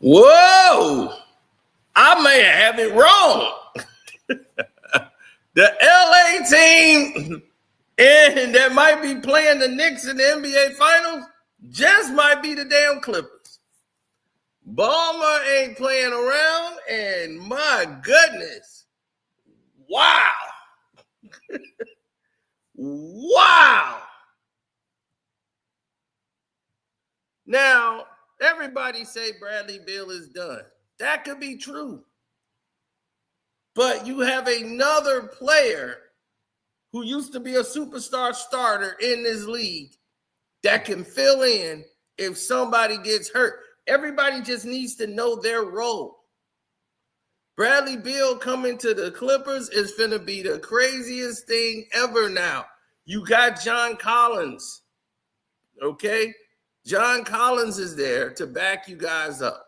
Whoa! I may have it wrong. The LA team and that might be playing the Knicks in the NBA Finals just might be the damn Clippers. Ballmer ain't playing around, and my goodness, wow. Wow. Now, everybody say Bradley Beal is done. That could be true. But you have another player who used to be a superstar starter in this league that can fill in if somebody gets hurt. Everybody just needs to know their role. Bradley Beal coming to the Clippers is going to be the craziest thing ever now. You got John Collins, okay? John Collins is there to back you guys up.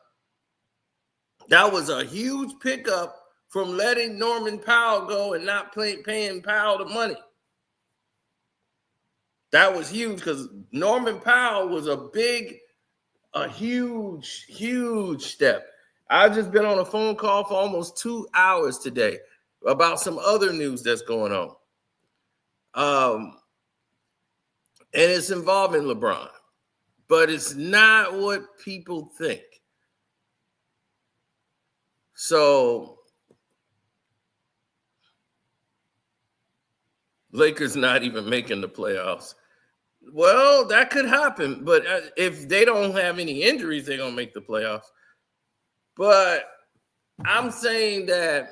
That was a huge pickup from letting Norman Powell go and not paying Powell the money. That was huge because Norman Powell was a huge step. I've just been on a phone call for almost 2 hours today about some other news that's going on. And it's involving LeBron, but it's not what people think. So Lakers not even making the playoffs. Well, that could happen, but if they don't have any injuries, they're going to make the playoffs. But I'm saying that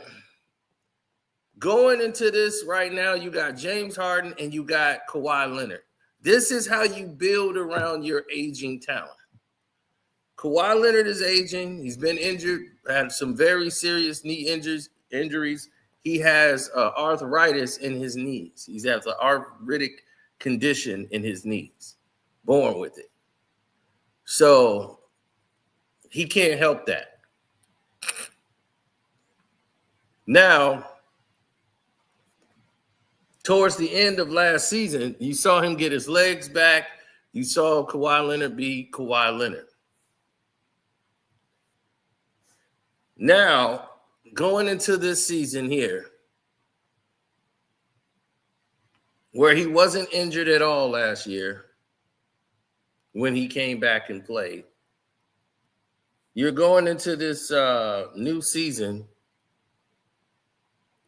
going into this right now, you got James Harden and you got Kawhi Leonard. This is how you build around your aging talent. Kawhi Leonard is aging. He's been injured, had some very serious knee injuries. He has arthritis in his knees. He has an arthritic condition in his knees, born with it. So he can't help that. Now, towards the end of last season, you saw him get his legs back. You saw Kawhi Leonard be Kawhi Leonard. Now, going into this season here, where he wasn't injured at all last year when he came back and played, you're going into this new season,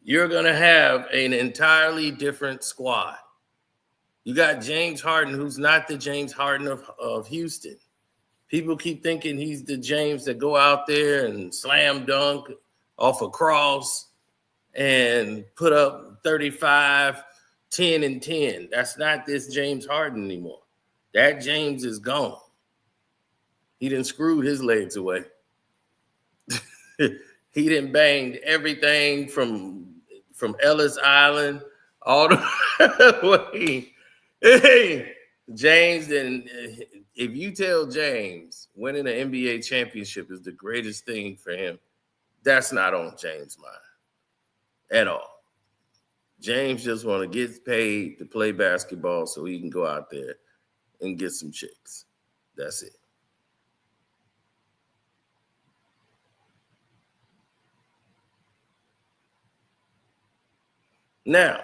you're going to have an entirely different squad. You got James Harden, who's not the James Harden of Houston. People keep thinking he's the James that go out there and slam dunk off a cross and put up 35, 10, and 10. That's not this James Harden anymore. That James is gone. He done screwed his legs away. He done banged everything from Ellis Island all the way. Hey, James, then if you tell James winning an NBA championship is the greatest thing for him, that's not on James' mind at all. James just want to get paid to play basketball so he can go out there and get some chicks. That's it. Now,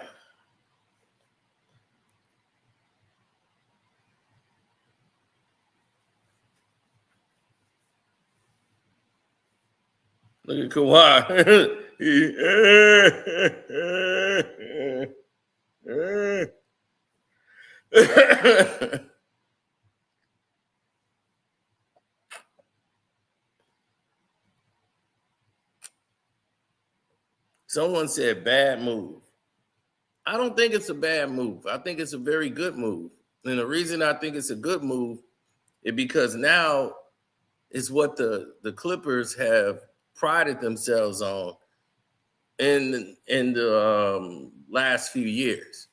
look at Kawhi. Someone said bad move. I don't think it's a bad move. I think it's a very good move. And the reason I think it's a good move is because now it's what the Clippers have prided themselves on in the last few years.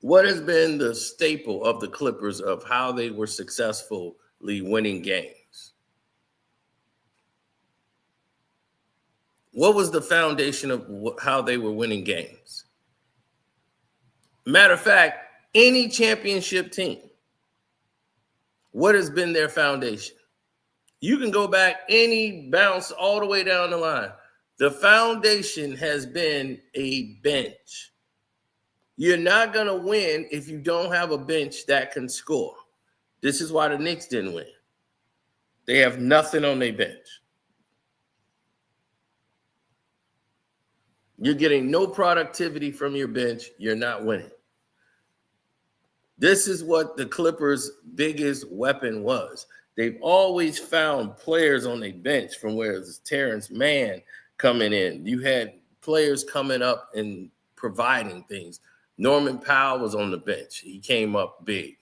What has been the staple of the Clippers of how they were successfully winning games? What was the foundation of how they were winning games? Matter of fact, any championship team, what has been their foundation? You can go back any bounce all the way down the line. The foundation has been a bench. You're not going to win if you don't have a bench that can score. This is why the Knicks didn't win. They have nothing on their bench. You're getting no productivity from your bench. You're not winning. This is what the Clippers' biggest weapon was. They've always found players on their bench, from where it was Terrence Mann coming in. You had players coming up and providing things. Norman Powell was on the bench. He came up big.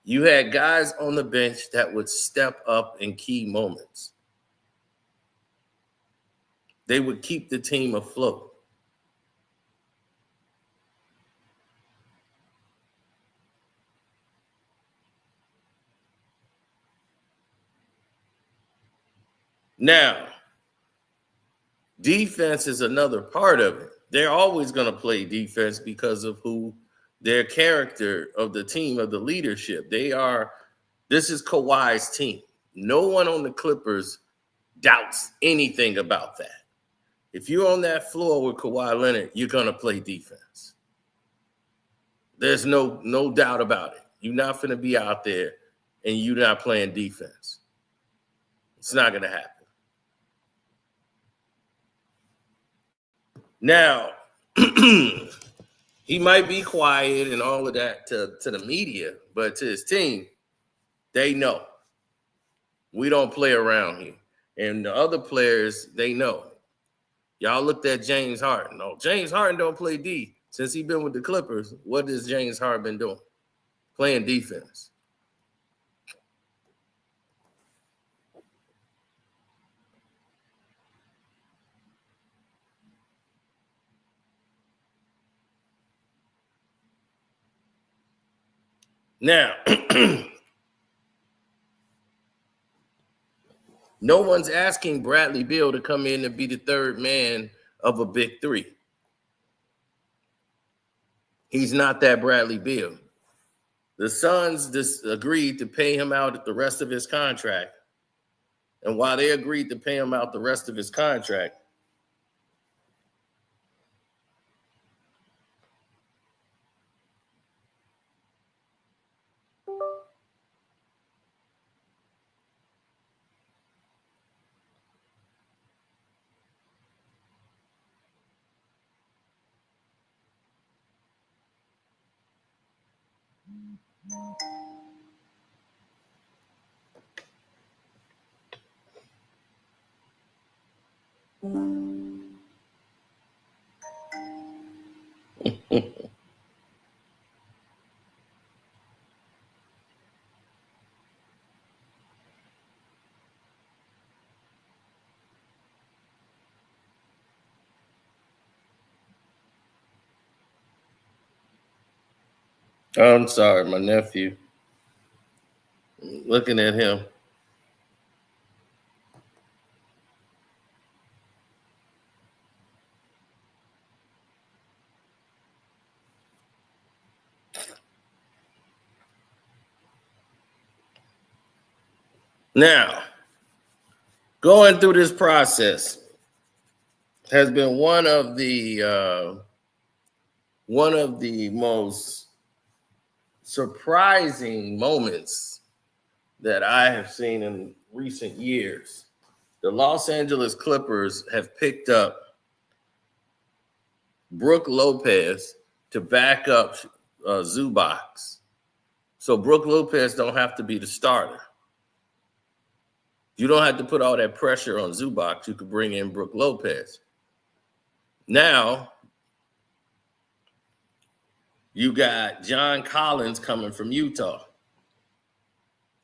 You had guys on the bench that would step up in key moments. They would keep the team afloat. Now, defense is another part of it. They're always going to play defense because of who their character of the team, of the leadership. This is Kawhi's team. No one on the Clippers doubts anything about that. If you're on that floor with Kawhi Leonard, you're going to play defense. There's no doubt about it. You're not going to be out there and you're not playing defense. It's not going to happen. Now, he might be quiet and all of that to the media, but to his team, they know. We don't play around here. And the other players, they know. Y'all looked at James Harden. No, James Harden don't play D. Since he's been with the Clippers, what has James Harden been doing? Playing defense. Now, no one's asking Bradley Beal to come in and be the third man of a big three. He's not that Bradley Beal. The Suns agreed to pay him out the rest of his contract. And while they agreed to pay him out the rest of his contract, I'm sorry, my nephew. Looking at him. Now, going through this process has been one of the most surprising moments that I have seen in recent years. The Los Angeles Clippers have picked up Brook Lopez to back up Zubac. So Brook Lopez don't have to be the starter. You don't have to put all that pressure on Zubac. You could bring in Brook Lopez. Now, you got John Collins coming from Utah,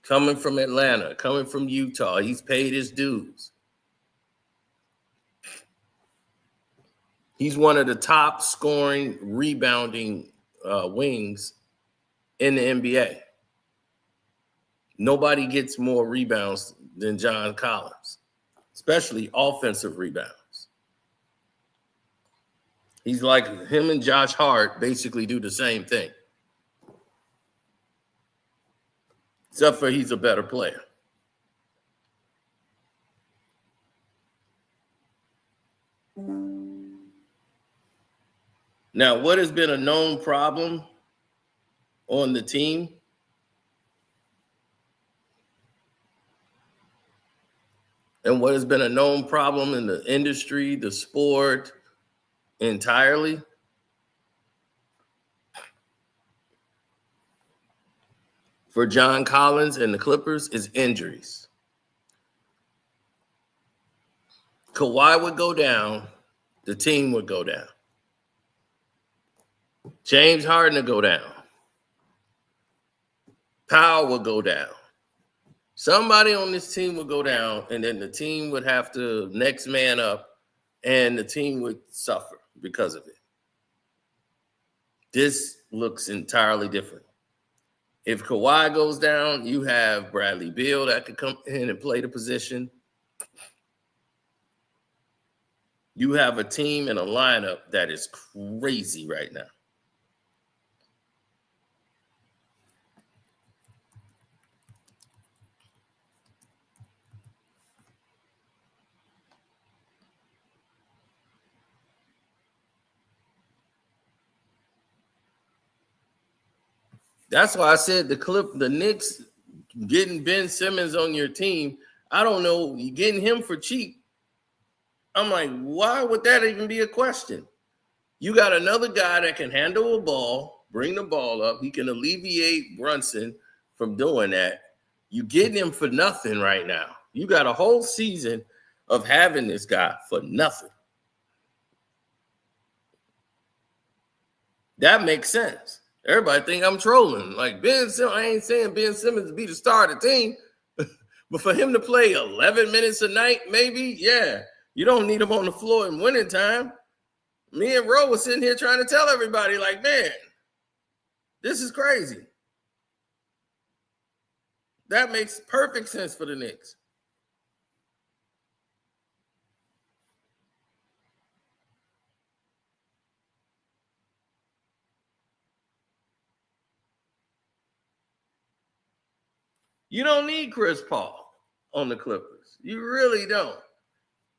coming from Atlanta, coming from Utah. He's paid his dues. He's one of the top scoring, rebounding wings in the NBA. Nobody gets more rebounds than John Collins, especially offensive rebounds. He's like him and Josh Hart basically do the same thing, except for he's a better player. Now, what has been a known problem on the team? And what has been a known problem in the industry, the sport entirely? For John Collins and the Clippers is injuries. Kawhi would go down, the team would go down. James Harden would go down. Powell would go down. Somebody on this team would go down, and then the team would have to next man up, and the team would suffer because of it. This looks entirely different. If Kawhi goes down, you have Bradley Beal that could come in and play the position. You have a team and a lineup that is crazy right now. That's why I said the Knicks getting Ben Simmons on your team. I don't know, you getting him for cheap. I'm like, why would that even be a question? You got another guy that can handle a ball, bring the ball up. He can alleviate Brunson from doing that. You getting him for nothing right now. You got a whole season of having this guy for nothing. That makes sense. Everybody think I'm trolling. Like Ben Simmons, I ain't saying Ben Simmons to be the star of the team, but for him to play 11 minutes a night, maybe, yeah. You don't need him on the floor in winning time. Me and Ro was sitting here trying to tell everybody, like, man, this is crazy. That makes perfect sense for the Knicks. You don't need Chris Paul on the Clippers. You really don't.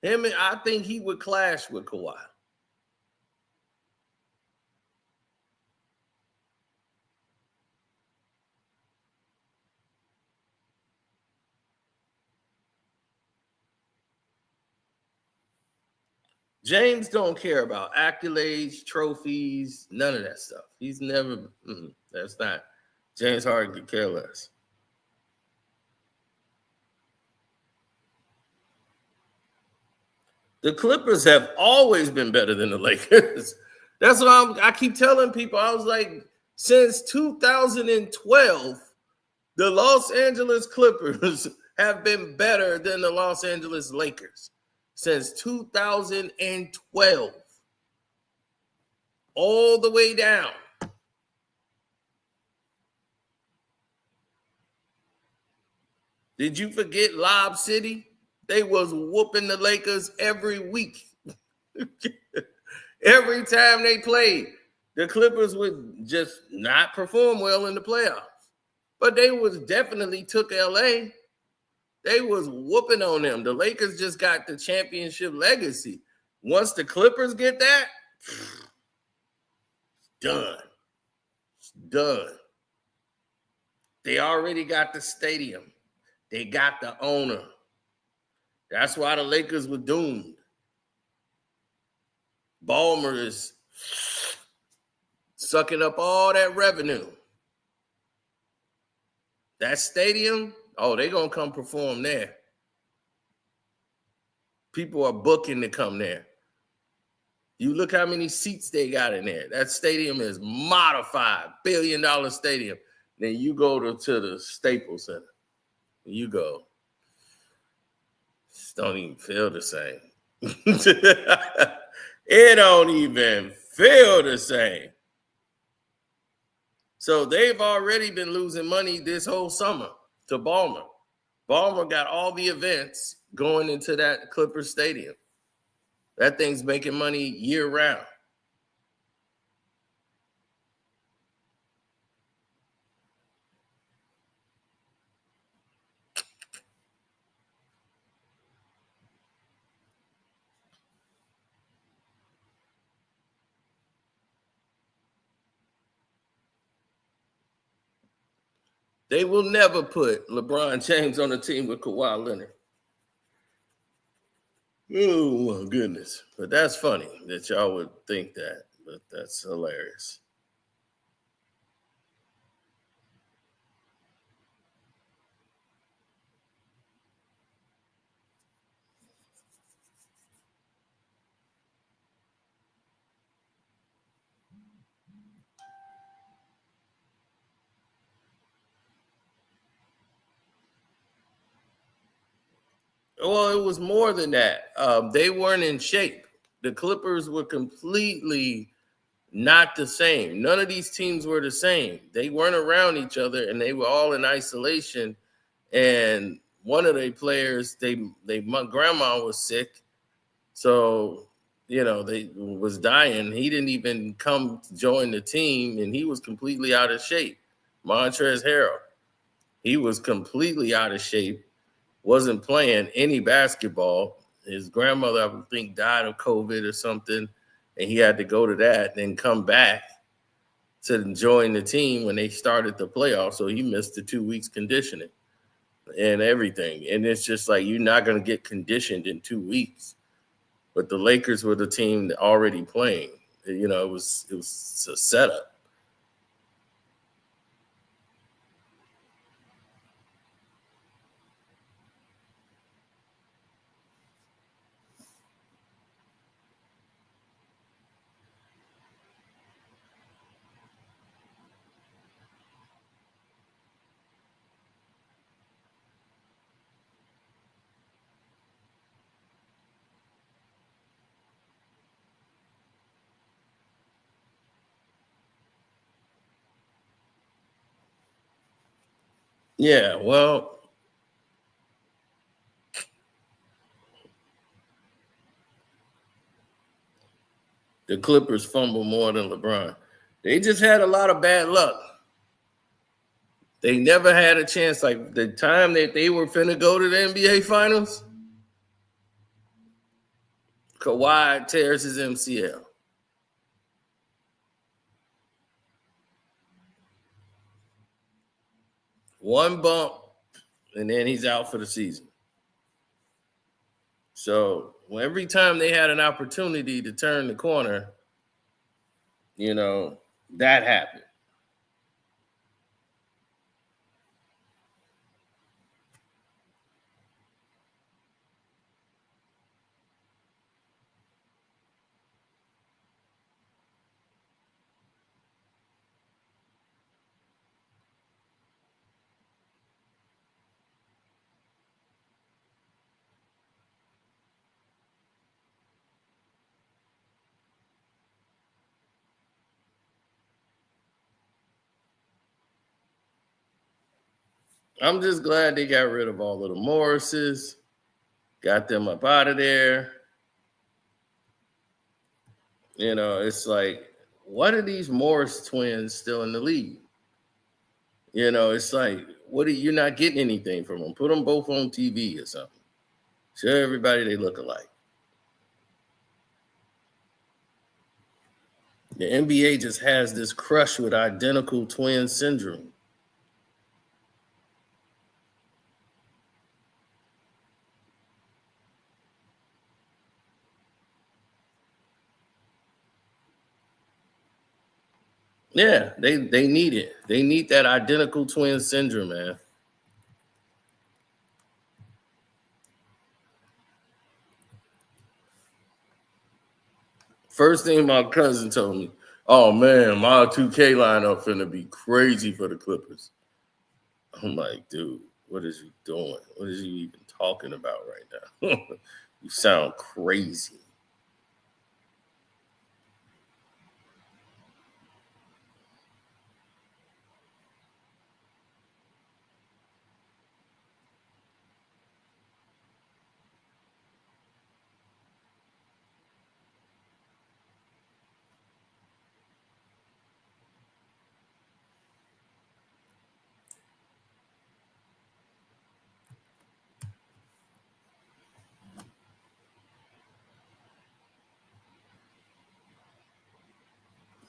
I think he would clash with Kawhi. James don't care about accolades, trophies, none of that stuff. He's never, that's not. James Harden could care less. The Clippers have always been better than the Lakers. That's what I keep telling people. I was like, since 2012, the Los Angeles Clippers have been better than the Los Angeles Lakers. Since 2012. All the way down. Did you forget Lob City? They was whooping the Lakers every week. Every time they played, the Clippers would just not perform well in the playoffs. But they was definitely took LA. They was whooping on them. The Lakers just got the championship legacy. Once the Clippers get that, done. It's done. They already got the stadium. They got the owner. That's why the Lakers were doomed. Ballmer is sucking up all that revenue. That stadium, oh, they're going to come perform there. People are booking to come there. You look how many seats they got in there. That stadium is modified, $1 billion stadium. Then you go to the Staples Center. You go. It don't even feel the same. It don't even feel the same. So they've already been losing money this whole summer to Ballmer. Ballmer got all the events going into that Clippers stadium. That thing's making money year round. They will never put LeBron James on a team with Kawhi Leonard. Oh, my goodness. But that's funny that y'all would think that. But that's hilarious. Well, it was more than that. They weren't in shape. The Clippers were completely not the same. None of these teams were the same. They weren't around each other, and they were all in isolation. And one of the players, my grandma was sick, so they was dying. He didn't even come to join the team, and he was completely out of shape. Montrezl Harrell, he was completely out of shape. Wasn't playing any basketball. His grandmother, I would think, died of COVID or something, and he had to go to that and then come back to join the team when they started the playoffs. So he missed the 2 weeks conditioning and everything. And it's just like, you're not going to get conditioned in 2 weeks. But the Lakers were the team already playing. It was a setup. Yeah, well, the Clippers fumble more than LeBron. They just had a lot of bad luck. They never had a chance. Like the time that they were finna go to the NBA Finals, Kawhi tears his MCL. One bump, and then he's out for the season. So every time they had an opportunity to turn the corner, that happened. I'm just glad they got rid of all of the Morrises, got them up out of there. It's like, what are these Morris twins still in the league? It's like, you're not getting anything from them. Put them both on TV or something. Show everybody they look alike. The NBA just has this crush with identical twin syndrome. Yeah, they need it. They need that identical twin syndrome, man. First thing my cousin told me, oh man, my 2K lineup finna be crazy for the Clippers. I'm like, dude, what is you doing? What is you even talking about right now? You sound crazy.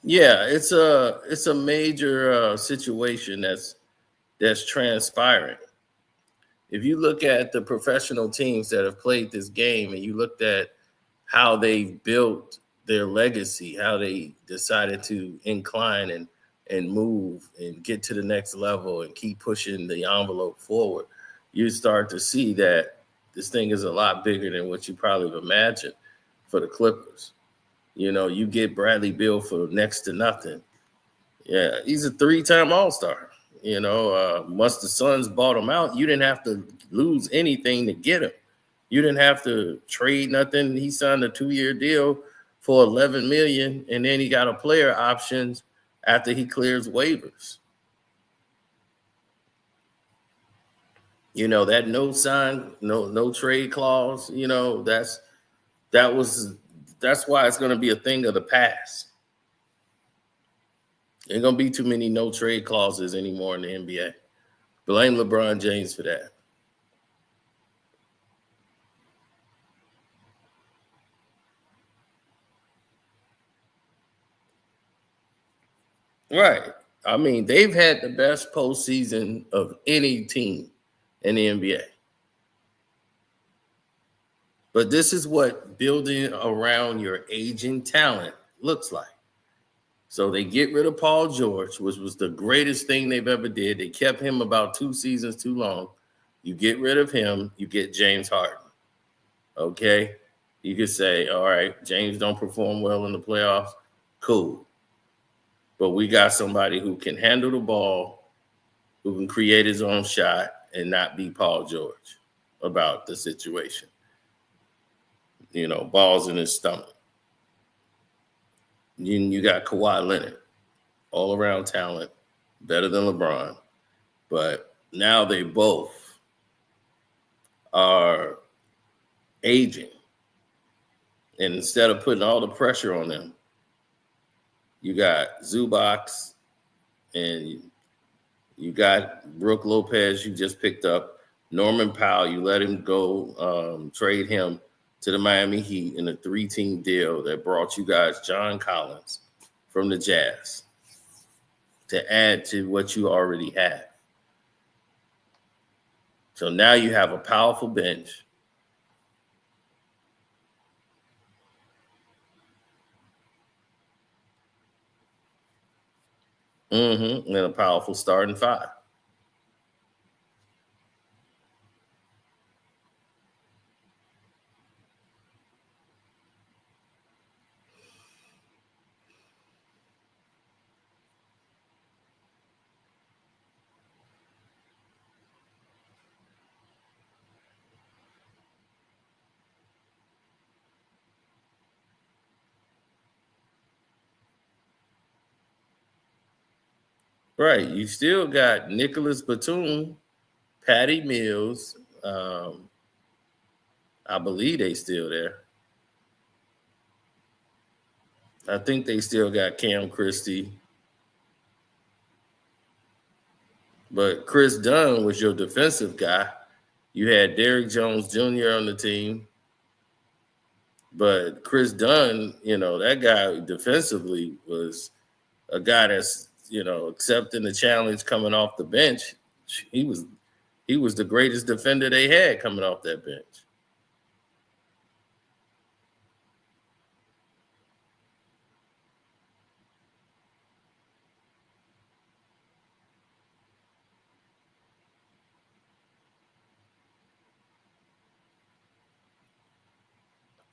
Yeah, it's a major situation that's transpiring. If you look at the professional teams that have played this game and you looked at how they built their legacy, how they decided to incline and move and get to the next level and keep pushing the envelope forward, you start to see that this thing is a lot bigger than what you probably have imagined for the Clippers. You know, you get Bradley Beal for next to nothing. Yeah, he's a 3-time All-Star. You know, once the Suns bought him out, you didn't have to lose anything to get him. You didn't have to trade nothing. He signed a 2-year deal for $11 million, and then he got a player options after he clears waivers. You know, that no sign, no trade clause, you know, that's why it's going to be a thing of the past. Ain't going to be too many no trade clauses anymore in the NBA. Blame LeBron James for that. Right. I mean, they've had the best postseason of any team in the NBA. But this is what building around your aging talent looks like. So they get rid of Paul George, which was the greatest thing they've ever did. They kept him about 2 seasons too long. You get rid of him, you get James Harden. Okay? You could say, all right, James don't perform well in the playoffs. Cool. But we got somebody who can handle the ball, who can create his own shot and not be Paul George about the situation. You know, balls in his stomach. You got Kawhi Leonard, all around talent, better than LeBron. But now they both are aging. And instead of putting all the pressure on them, you got Zubac and you got Brook Lopez you just picked up. Norman Powell, you let him go, trade him to the Miami Heat in a 3-team deal that brought you guys John Collins from the Jazz to add to what you already have. So now you have a powerful bench. And a powerful starting 5. Right. You still got Nicholas Batum, Patty Mills. I believe they still there. I think they still got Cam Christie. But Chris Dunn was your defensive guy. You had Derrick Jones Jr. on the team. But Chris Dunn, you know, that guy defensively was a guy that's, you know, accepting the challenge coming off the bench. He was the greatest defender they had coming off that bench.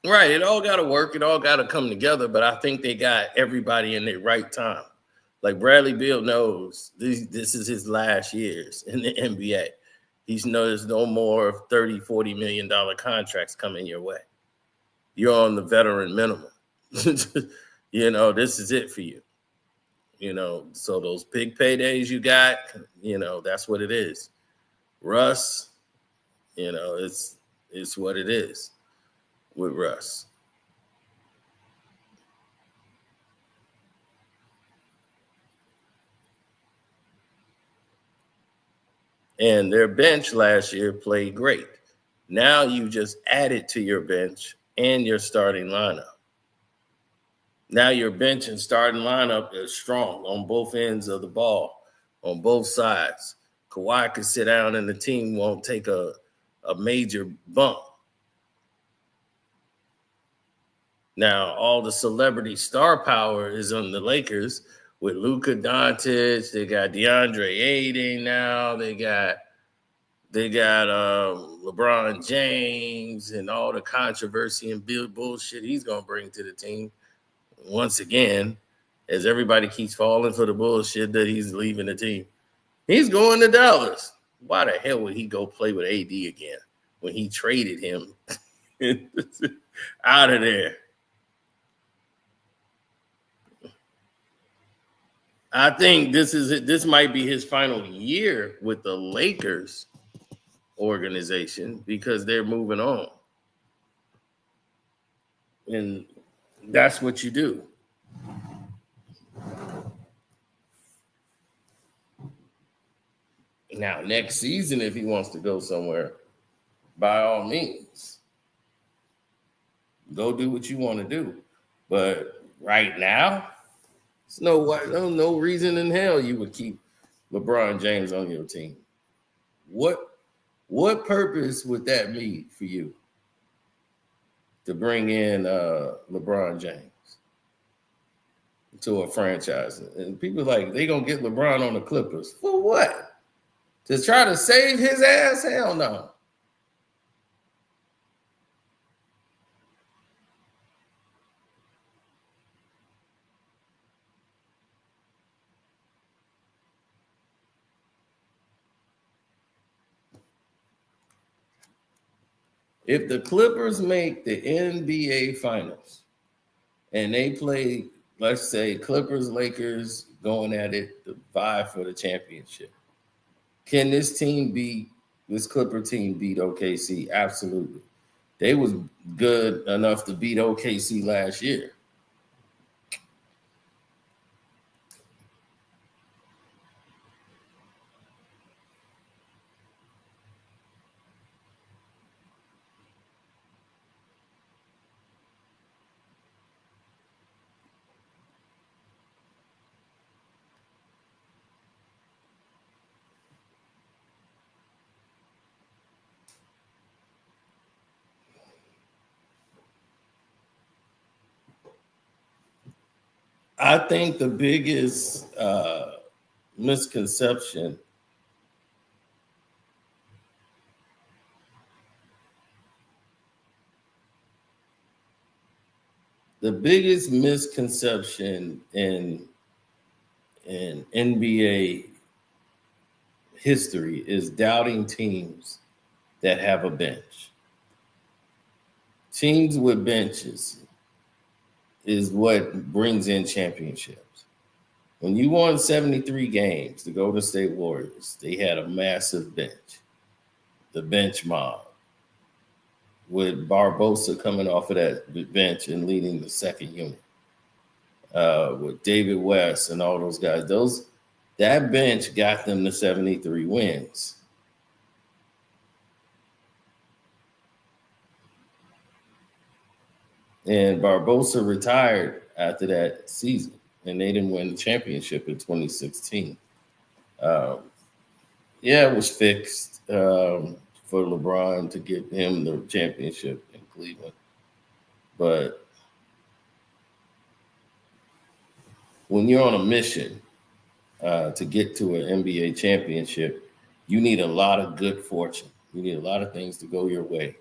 Right. It all got to work. It all got to come together. But I think they got everybody in their right time. Like Bradley Beal knows this is his last years in the NBA. He knows no more $30, $40 million contracts coming your way. You're on the veteran minimum. You know, this is it for you. You know, so those big paydays you got, you know, that's what it is. Russ, you know, it's what it is with Russ. And their bench last year played great. Now you just added to your bench and your starting lineup. Now your bench and starting lineup is strong on both ends of the ball, on both sides. Kawhi could sit down and the team won't take a major bump. Now, all the celebrity star power is on the Lakers with Luka Doncic. They got DeAndre Ayton now. They got LeBron James and all the controversy and bullshit he's going to bring to the team. Once again, as everybody keeps falling for the bullshit that he's leaving the team. He's going to Dallas. Why the hell would he go play with AD again when he traded him out of there? I think this might be his final year with the Lakers organization because they're moving on. And that's what you do. Now, next season, if he wants to go somewhere, by all means, go do what you want to do. But right now, there's no reason in hell you would keep LeBron James on your team. What purpose would that be for you to bring in LeBron James to a franchise? And people like, they going to get LeBron on the Clippers. For what? To try to save his ass? Hell no. If the Clippers make the NBA Finals and they play, let's say, Clippers, Lakers going at it to vie for the championship, can this Clipper team beat OKC? Absolutely. They was good enough to beat OKC last year. I think the biggest misconception in NBA history is doubting teams that have a bench. Teams with benches is what brings in championships. When you won 73 games, the Golden State Warriors, they had a massive bench, the bench mob, with Barbosa coming off of that bench and leading the second unit, with David West and all those guys. That bench got them to 73 wins. And Barbosa retired after that season, and they didn't win the championship in 2016. It was fixed for LeBron to get him the championship in Cleveland. But when you're on a mission to get to an NBA championship, you need a lot of good fortune. You need a lot of things to go your way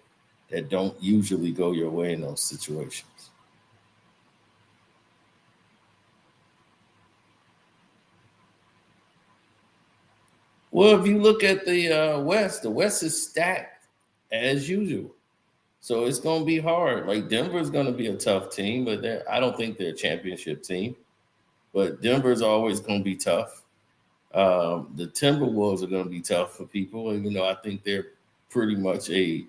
that don't usually go your way in those situations. Well, if you look at the West is stacked as usual. So it's going to be hard. Like Denver's going to be a tough team, but I don't think they're a championship team. But Denver's always going to be tough. The Timberwolves are going to be tough for people. And, I think they're pretty much a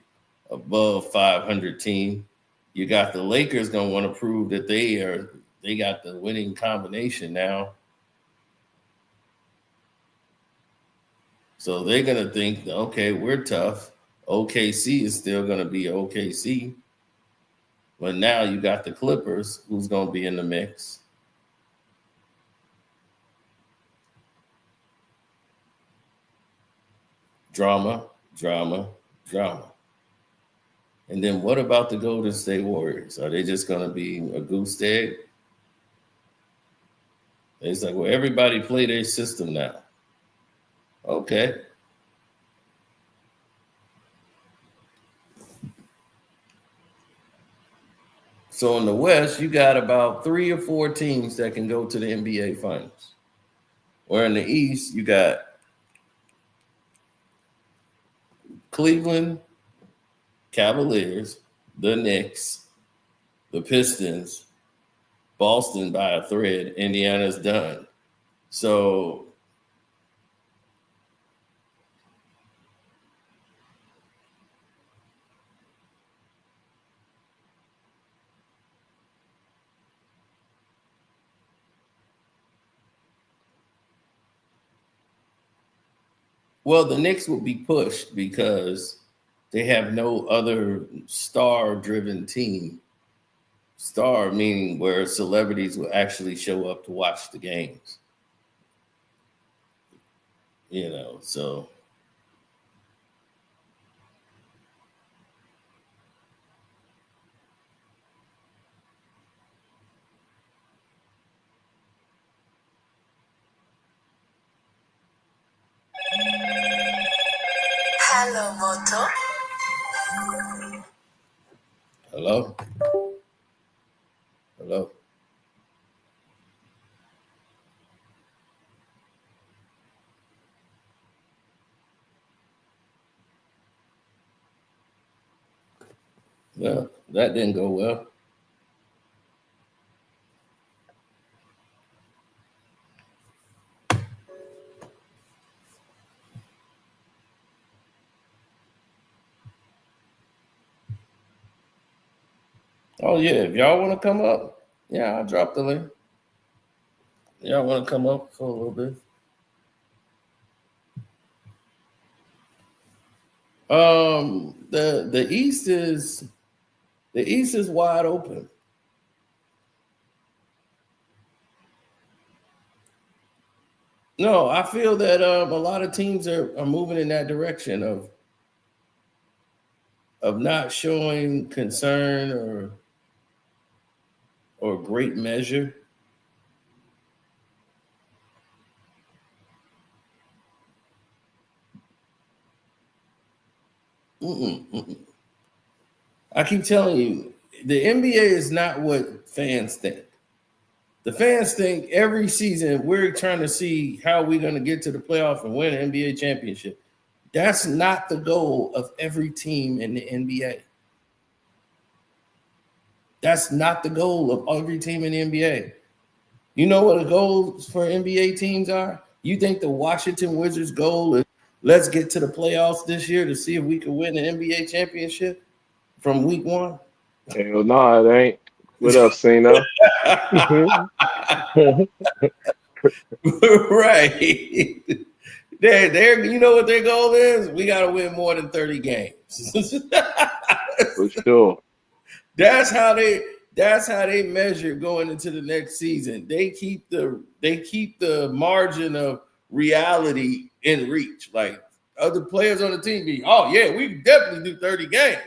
above 500 team. You got the Lakers going to want to prove that they got the winning combination now. So they're going to think, okay, we're tough. OKC is still going to be OKC. But now you got the Clippers, who's going to be in the mix. drama, drama, drama. And then what about the Golden State Warriors? Are they just going to be a goose egg? It's like, well, everybody play their system now. Okay. So in the West, you got about 3 or 4 teams that can go to the NBA Finals. Where in the East, you got Cleveland Cavaliers, the Knicks, the Pistons, Boston by a thread, Indiana's done. So well, the Knicks will be pushed because they have no other star-driven team. Star meaning where celebrities will actually show up to watch the games. So Hello, Moto. Hello? Hello? Well, that didn't go well. Oh, yeah. If y'all want to come up, yeah, I'll drop the link. Y'all want to come up for a little bit? The East is wide open. No, I feel that a lot of teams are moving in that direction of not showing concern or great measure. I keep telling you, the NBA is not what fans think. The fans think every season we're trying to see how we're going to get to the playoff and win an NBA championship. That's not the goal of every team in the NBA. That's not the goal of every team in the NBA. You know what the goals for NBA teams are? You think the Washington Wizards' goal is let's get to the playoffs this year to see if we can win an NBA championship from week 1? Hell no, it ain't. What up, Cena? Right. They're you know what their goal is? We got to win more than 30 games. For sure. That's how they measure going into the next season. They keep the margin of reality in reach. Like other players on the team be, oh yeah, we definitely do 30 games.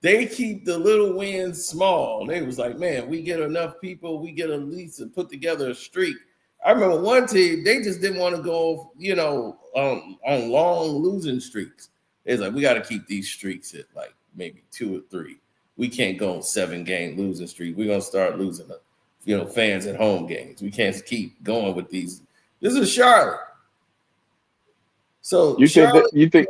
They keep the little wins small. They was like, man, we get enough people, we get at least to put together a streak. I remember one team, they just didn't want to go, on long losing streaks. It's like, we got to keep these streaks at like maybe 2 or 3. We can't go on 7-game losing streak. We're going to start losing, fans at home games. We can't keep going with these. This is Charlotte. So you think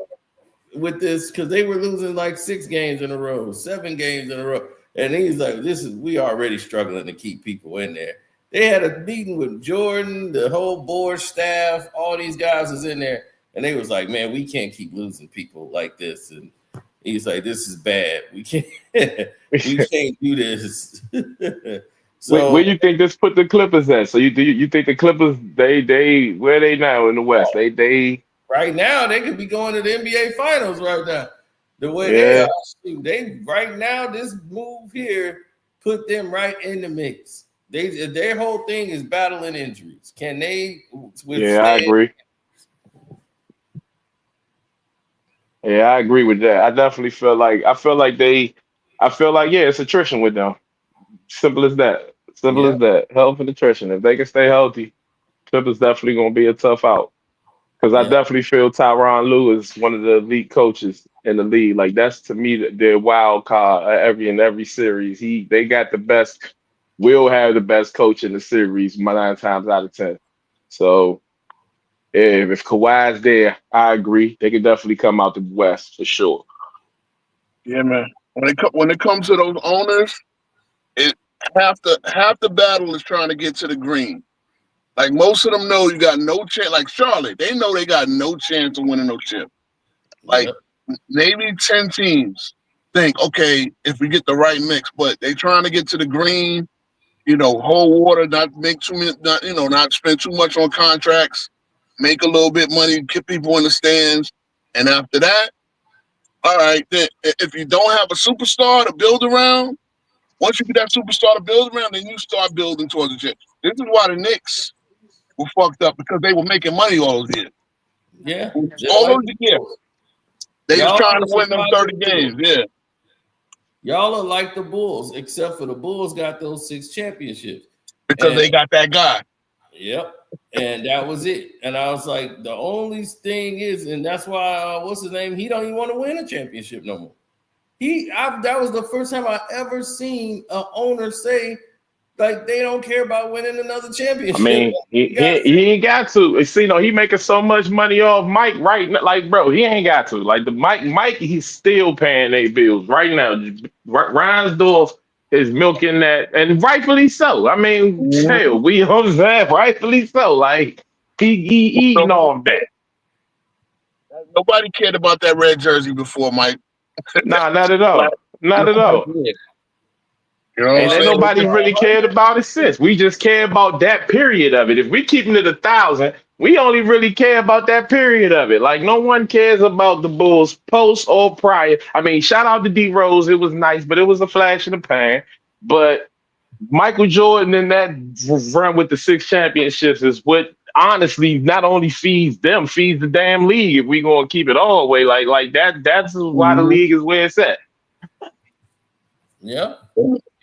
with this, because they were losing like 6 games in a row, 7 games in a row. And he's like, we already struggling to keep people in there. They had a meeting with Jordan, the whole board staff, all these guys is in there. And they was like, man, we can't keep losing people like this. And he's like, this is bad. We can't do this. So where you think this put the Clippers at? So you think the Clippers, they where are they now in the West? They right now they could be going to the NBA Finals right now. The way they are, they right now, this move here put them right in the mix. Their whole thing is battling injuries. Can they withstand? Yeah, I agree. Yeah, I agree with that. I definitely feel like it's attrition with them. Simple as that. Simple Yeah, as that. Health and attrition. If they can stay healthy, Clippers definitely gonna be a tough out. Because I yeah, definitely feel Tyronn Lue is one of the elite coaches in the league. Like that's to me their wild card in every series. They got the best, will have the best coach in the series 9 times out of 10. So if Kawhi's there, I agree. They could definitely come out the West for sure. Yeah, man. When it comes to those owners, it half the battle is trying to get to the green. Like most of them know you got no chance. Like Charlotte, they know they got no chance of winning no chip. Like maybe 10 teams think, okay, if we get the right mix, but they trying to get to the green, hold water, not make too many, not spend too much on contracts, make a little bit money, get people in the stands, and after that, all right, then if you don't have a superstar to build around, once you get that superstar to build around, then you start building towards the chip. This is why the Knicks were fucked up, because they were making money all those years. yeah. All those years. They was trying to win them 30 games, yeah. Y'all are like the Bulls, except for the Bulls got those 6 championships. Because they got that guy. Yep. And that was it. And I was like, the only thing is, and that's why, what's his name? He don't even want to win a championship no more. That was the first time I ever seen an owner say, like, they don't care about winning another championship. I mean, he ain't got to. See, he making so much money off Mike right now. Like, bro, he ain't got to. Like the Mike, he's still paying their bills right now. Reinsdorf is milking that, and rightfully so. I mean, hell, we understand, rightfully so. Like he eating off that. Nobody cared about that red jersey before, Mike. Nah, not at all. Not at all. And then nobody really cared about it since. We just care about that period of it. If we keeping it 1,000, we only really care about that period of it. Like no one cares about the Bulls post or prior. I mean, shout out to D Rose. It was nice, but it was a flash in the pan. But Michael Jordan and that run with the 6 championships is what honestly not only feeds them, feeds the damn league. If we gonna keep it all the way like that, that's why the league is where it's at. Yeah.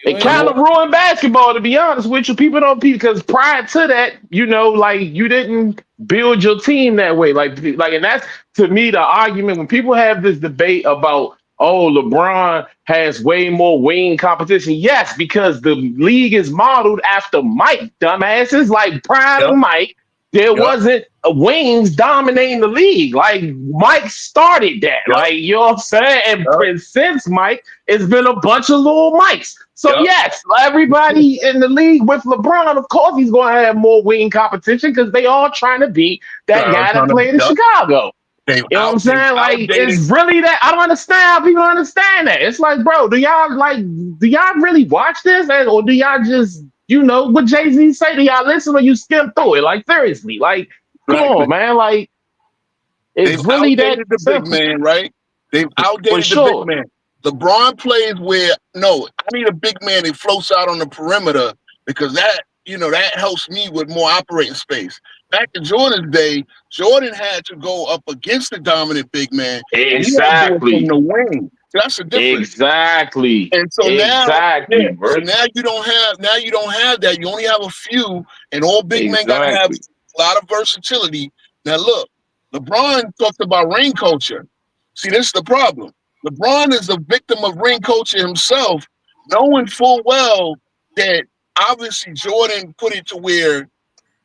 It kind of ruined basketball, to be honest with you. People don't, because prior to that, like you didn't build your team that way. Like, and that's to me the argument when people have this debate about, oh, LeBron has way more wing competition. Yes, because the league is modeled after Mike, dumbasses. Like prior to Mike, there wasn't wings dominating the league. Like Mike started that. Like, you know what I'm saying? And since Mike, it's been a bunch of little Mikes. So yes, everybody in the league with LeBron, of course, he's going to have more wing competition because they all trying to beat that guy that played in Chicago. You know what I'm saying? Like, it's really that. I don't understand how people understand that. It's like, bro, do y'all really watch this? Or do y'all just, what Jay-Z say? Do y'all listen or you skim through it? Like, seriously, like, come on, man. Like, it's really that. The big man, right? They've outdated the big man. LeBron plays where, I need a big man that floats out on the perimeter because that helps me with more operating space. Back in Jordan's day, Jordan had to go up against the dominant big man. Exactly. From the wing. That's the difference. Exactly. And so now you don't have that. You only have a few, and all big men gotta have a lot of versatility. Now look, LeBron talked about ring culture. See, this is the problem. LeBron is the victim of ring culture himself, knowing full well that obviously Jordan put it to where,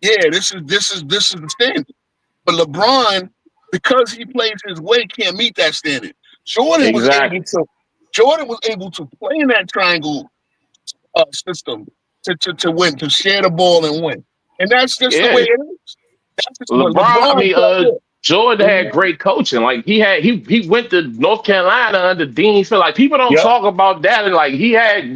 this is the standard. But LeBron, because he plays his way, can't meet that standard. Jordan was able to play in that triangle system to win, to share the ball and win. And that's just the way it is. That's just LeBron, Jordan had great coaching. Like he went to North Carolina under Dean Smith. Like people don't talk about that. And like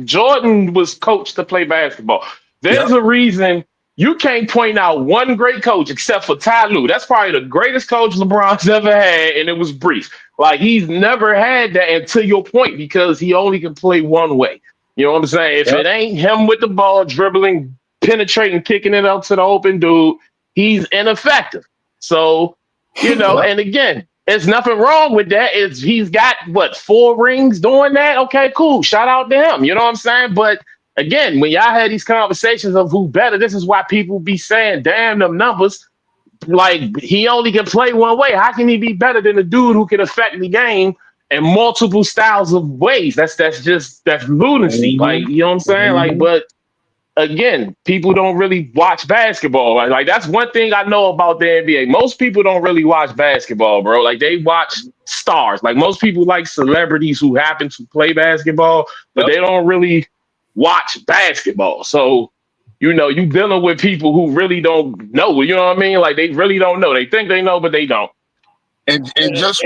Jordan was coached to play basketball. There's a reason you can't point out one great coach except for Ty Lue. That's probably the greatest coach LeBron's ever had, and it was brief. Like he's never had that until your point because he only can play one way. You know what I'm saying? If it ain't him with the ball dribbling penetrating, kicking it up to the open dude, he's ineffective. So, and again, there's nothing wrong with that. He's got 4 rings doing that? Okay, cool. Shout out to him. You know what I'm saying? But again, when y'all had these conversations of who better, this is why people be saying, damn them numbers. Like, he only can play one way. How can he be better than a dude who can affect the game in multiple styles of ways? That's lunacy. Like, you know what I'm saying? Like, but again, people don't really watch basketball. Right? Like, that's one thing I know about the NBA. Most people don't really watch basketball, bro. Like, they watch stars. Like, most people like celebrities who happen to play basketball, but they don't really watch basketball. So, you dealing with people who really don't know. You know what I mean? Like, they really don't know. They think they know, but they don't. And just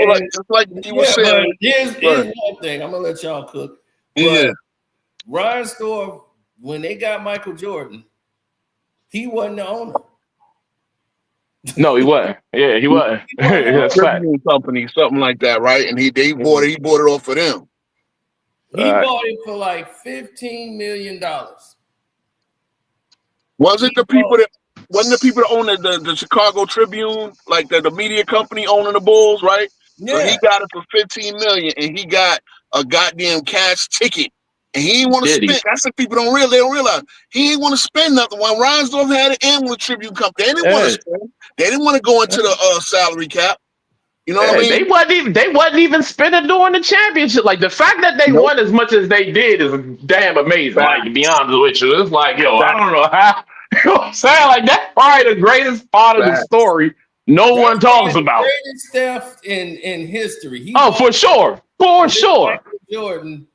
like you were saying. Here's one thing. I'm gonna let y'all cook. But Ryan Storr, when they got Michael Jordan, he wasn't the owner. No, he wasn't. Yeah, he wasn't. That's fact. Company, something like that, right? And he bought it off of them. He bought it for like $15 million. Wasn't the people that own the Chicago Tribune, like the media company owning the Bulls, right? Yeah. So he got it for $15 million, and he got a goddamn cash ticket, and he didn't want to spend. That's what people don't realize. He didn't want to spend nothing. When Reinsdorf had it and with Tribune company, they didn't want to spend. They didn't want to go into the salary cap. You know what I mean? They wasn't even spending during the championship. Like, the fact that they won as much as they did is damn amazing. Like, to be honest with you, it's like, I don't know how. You know what I'm saying? Like, that's probably the greatest part of the story. That's one talks about. Greatest theft in history. For sure. Jordan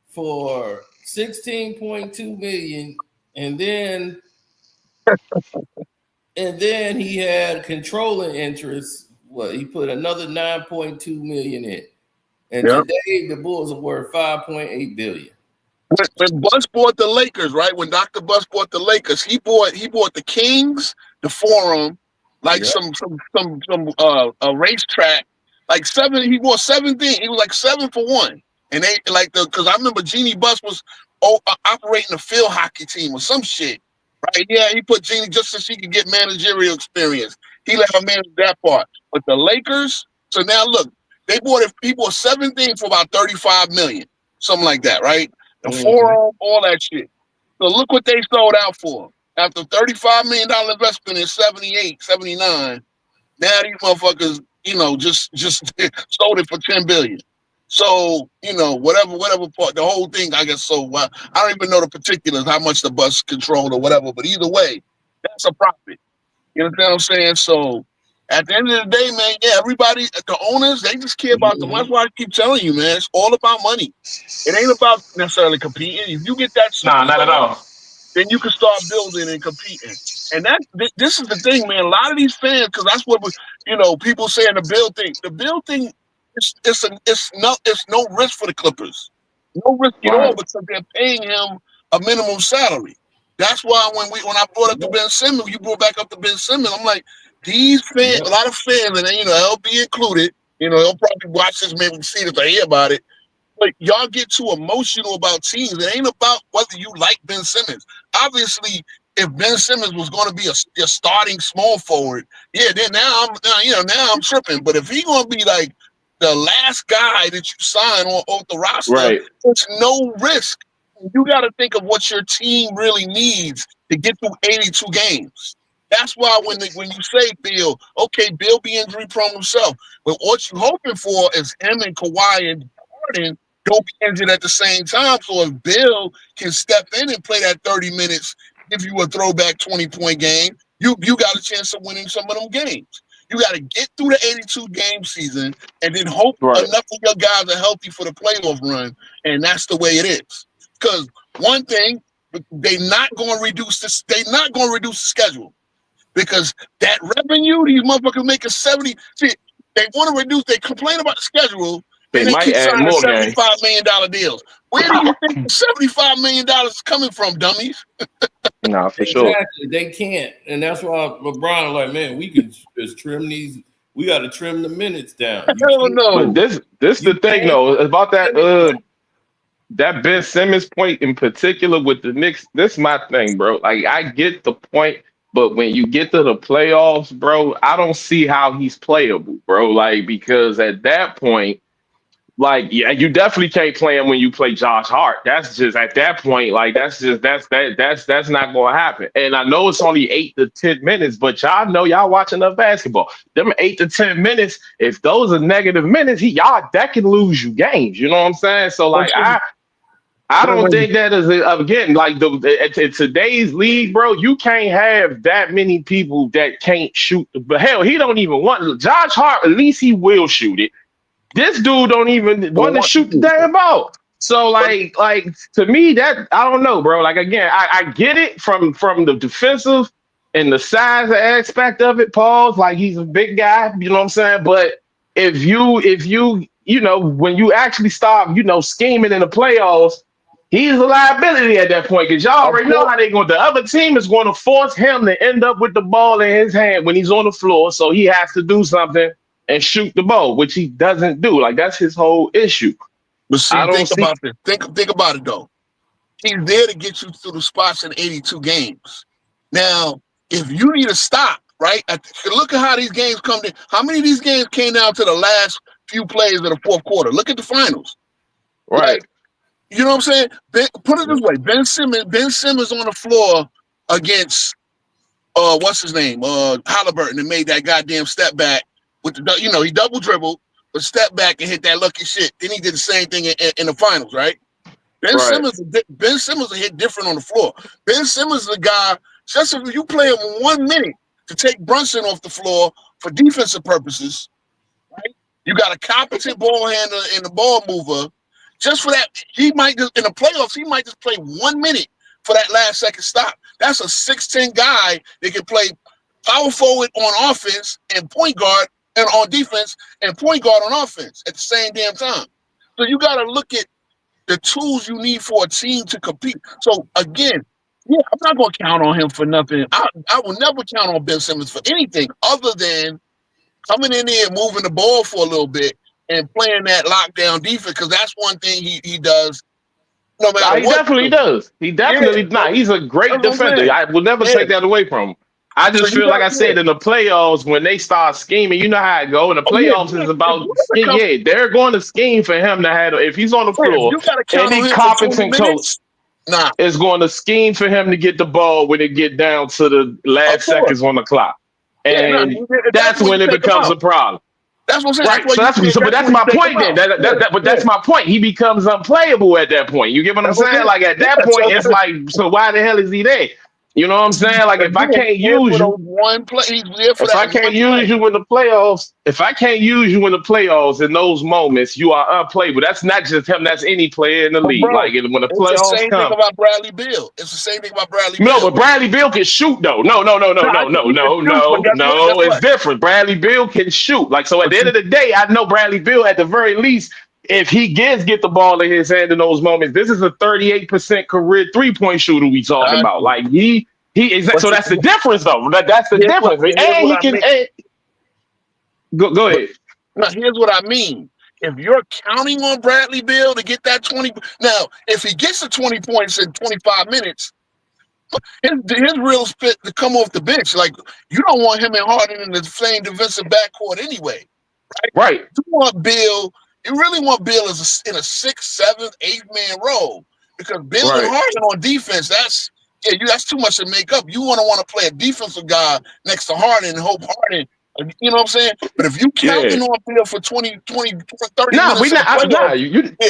for $16.2 million, and then he had controlling interest. He put another $9.2 million in, and today the Bulls are worth $5.8 billion. When Bus bought the Lakers, right? When Dr. Bus bought the Lakers, he bought the Kings, the Forum, like some racetrack, like 7. He bought 7 things. He was like 7 for 1, and they because I remember Jeannie Buss was operating a field hockey team or some shit, right? Yeah, he put Jeannie just so she could get managerial experience. He let her manage that part. But the Lakers, so now look, he bought 7 things for about $35 million, something like that, right? The Forum, all that shit. So look what they sold out for. After $35 million investment in 78, 79, now these motherfuckers, just sold it for $10 billion. So, whatever part, the whole thing, I guess, so I don't even know the particulars, how much the Bus controlled or whatever, but either way, that's a profit. You know what I'm saying? So at the end of the day, man, everybody, the owners, they just care about them. That's why I keep telling you, man, it's all about money. It ain't about necessarily competing. If you get that, not at all. Then you can start building and competing. And this is the thing, man. A lot of these fans, because that's what people saying the Beal thing. The Beal thing, it's no risk for the Clippers, no risk at all, because they're paying him a minimum salary. That's why when I brought up to Ben Simmons, you brought back up to Ben Simmons. I'm like, these fans, a lot of fans, and LB included, they'll probably watch this, maybe see if they hear about it. But y'all get too emotional about teams. It ain't about whether you like Ben Simmons. Obviously, if Ben Simmons was going to be a starting small forward, then now I'm tripping. But if he's going to be like the last guy that you sign off the roster, it's no risk. You got to think of what your team really needs to get through 82 games. That's why when you say Beal, okay, Beal be injury prone himself, but what you hoping for is him and Kawhi and Harden don't be injured at the same time. So if Beal can step in and play that 30 minutes, give you a throwback 20-point game, you got a chance of winning some of them games. You got to get through the 82 game season and then hope enough of your guys are healthy for the playoff run, and that's the way it is. Because one thing, they're not going to reduce this. They're not going to reduce the schedule, because that revenue these motherfuckers making 70. See, they want to reduce. They complain about the schedule. They might keep add signing more $75 million deals. Where do you think the $75 million is coming from, dummies? No, for sure. They can't, and that's why LeBron is like, man, we can just trim these. We got to trim the minutes down. I don't know. But this the thing though about that. that Ben Simmons point in particular with the Knicks, this is my thing, bro. Like I get the point, but when you get to the playoffs, bro, I don't see how he's playable, bro. Like because at that point, like yeah, you definitely can't play him when you play Josh Hart. That's just at that point, like that's not gonna happen. And I know it's only 8 to 10 minutes, but y'all know y'all watch enough basketball. Them 8 to 10 minutes, if those are negative minutes, y'all that can lose you games. You know what I'm saying? So like I don't think that is again like in today's league, bro. You can't have that many people that can't shoot. But hell, he don't even want Josh Hart. At least he will shoot it. This dude don't even want to shoot the damn ball. So like to me that I don't know, bro. Like again, I get it from the defensive and the size aspect of it. Paul's like he's a big guy, you know what I'm saying? But if you when you actually start scheming in the playoffs, he's a liability at that point because y'all already know how the other team is going to force him to end up with the ball in his hand when he's on the floor. So he has to do something and shoot the ball, which he doesn't do. Like that's his whole issue. But see, about this. Think about it though. He's there to get you through the spots in 82 games. Now, if you need to stop, right? Look at how these games come in. How many of these games came down to the last few plays of the fourth quarter? Look at the finals. Right. Like, you know what I'm saying? Put it this way: Ben Simmons on the floor against what's his name? Halliburton, and made that goddamn step back with the he double dribbled, but step back and hit that lucky shit. Then he did the same thing in the finals, right? Ben Simmons will hit different on the floor. Ben Simmons is a guy. Just if you play him 1 minute to take Brunson off the floor for defensive purposes, right? You got a competent ball handler and a ball mover. Just for that, he might just in the playoffs. He might just play 1 minute for that last second stop. That's a 6'10" guy that can play power forward on offense and point guard and on defense and point guard on offense at the same damn time. So you got to look at the tools you need for a team to compete. So again, yeah, I'm not going to count on him for nothing. I will never count on Ben Simmons for anything other than coming in there and moving the ball for a little bit and playing that lockdown defense because that's one thing he does. No matter he definitely does. He definitely He's a great defender. I will never take that away from him. I just feel like I said in the playoffs when they start scheming, you know how it go. In the playoffs is about scheme. Yeah, they're going to scheme for him to have. If he's on the floor, any competent coach is going to scheme for him to get the ball when it get down to the last seconds on the clock, and that's when it becomes a problem. That's what I'm saying. Right. But that's my point then. But that's my point. He becomes unplayable at that point. You get what I'm saying? Like at that point, it's like, so why the hell is he there? You know what I'm saying? Like if I can't use you, if I can't use you in the playoffs, in those moments, you are unplayable. That's not just him. That's any player in the league. Bro, like when the playoffs come. It's the same thing about Bradley Beal. No, but Bradley Beal can shoot though. No. It's different. Bradley Beal can shoot. Like so, at the end of the day, I know Bradley Beal at the very least. If he get the ball in his hand in those moments, this is a 38% career 3-point shooter we talking about. Like he so that's the difference though. That's the difference. And he can go ahead. Now here's what I mean. If you're counting on Bradley Beal to get that 20, now if he gets the 20 points in 25 minutes, his real spit to come off the bench. Like you don't want him and Harden in the same defensive backcourt anyway, right? You want Beal. You really want Beal as in a 6th, 7th, 8th man role because Beal and Harden on defense. That's too much to make up. You want to play a defensive guy next to Harden and hope Harden. You know what I'm saying? But if you counting on Beal for 20, 30 minutes,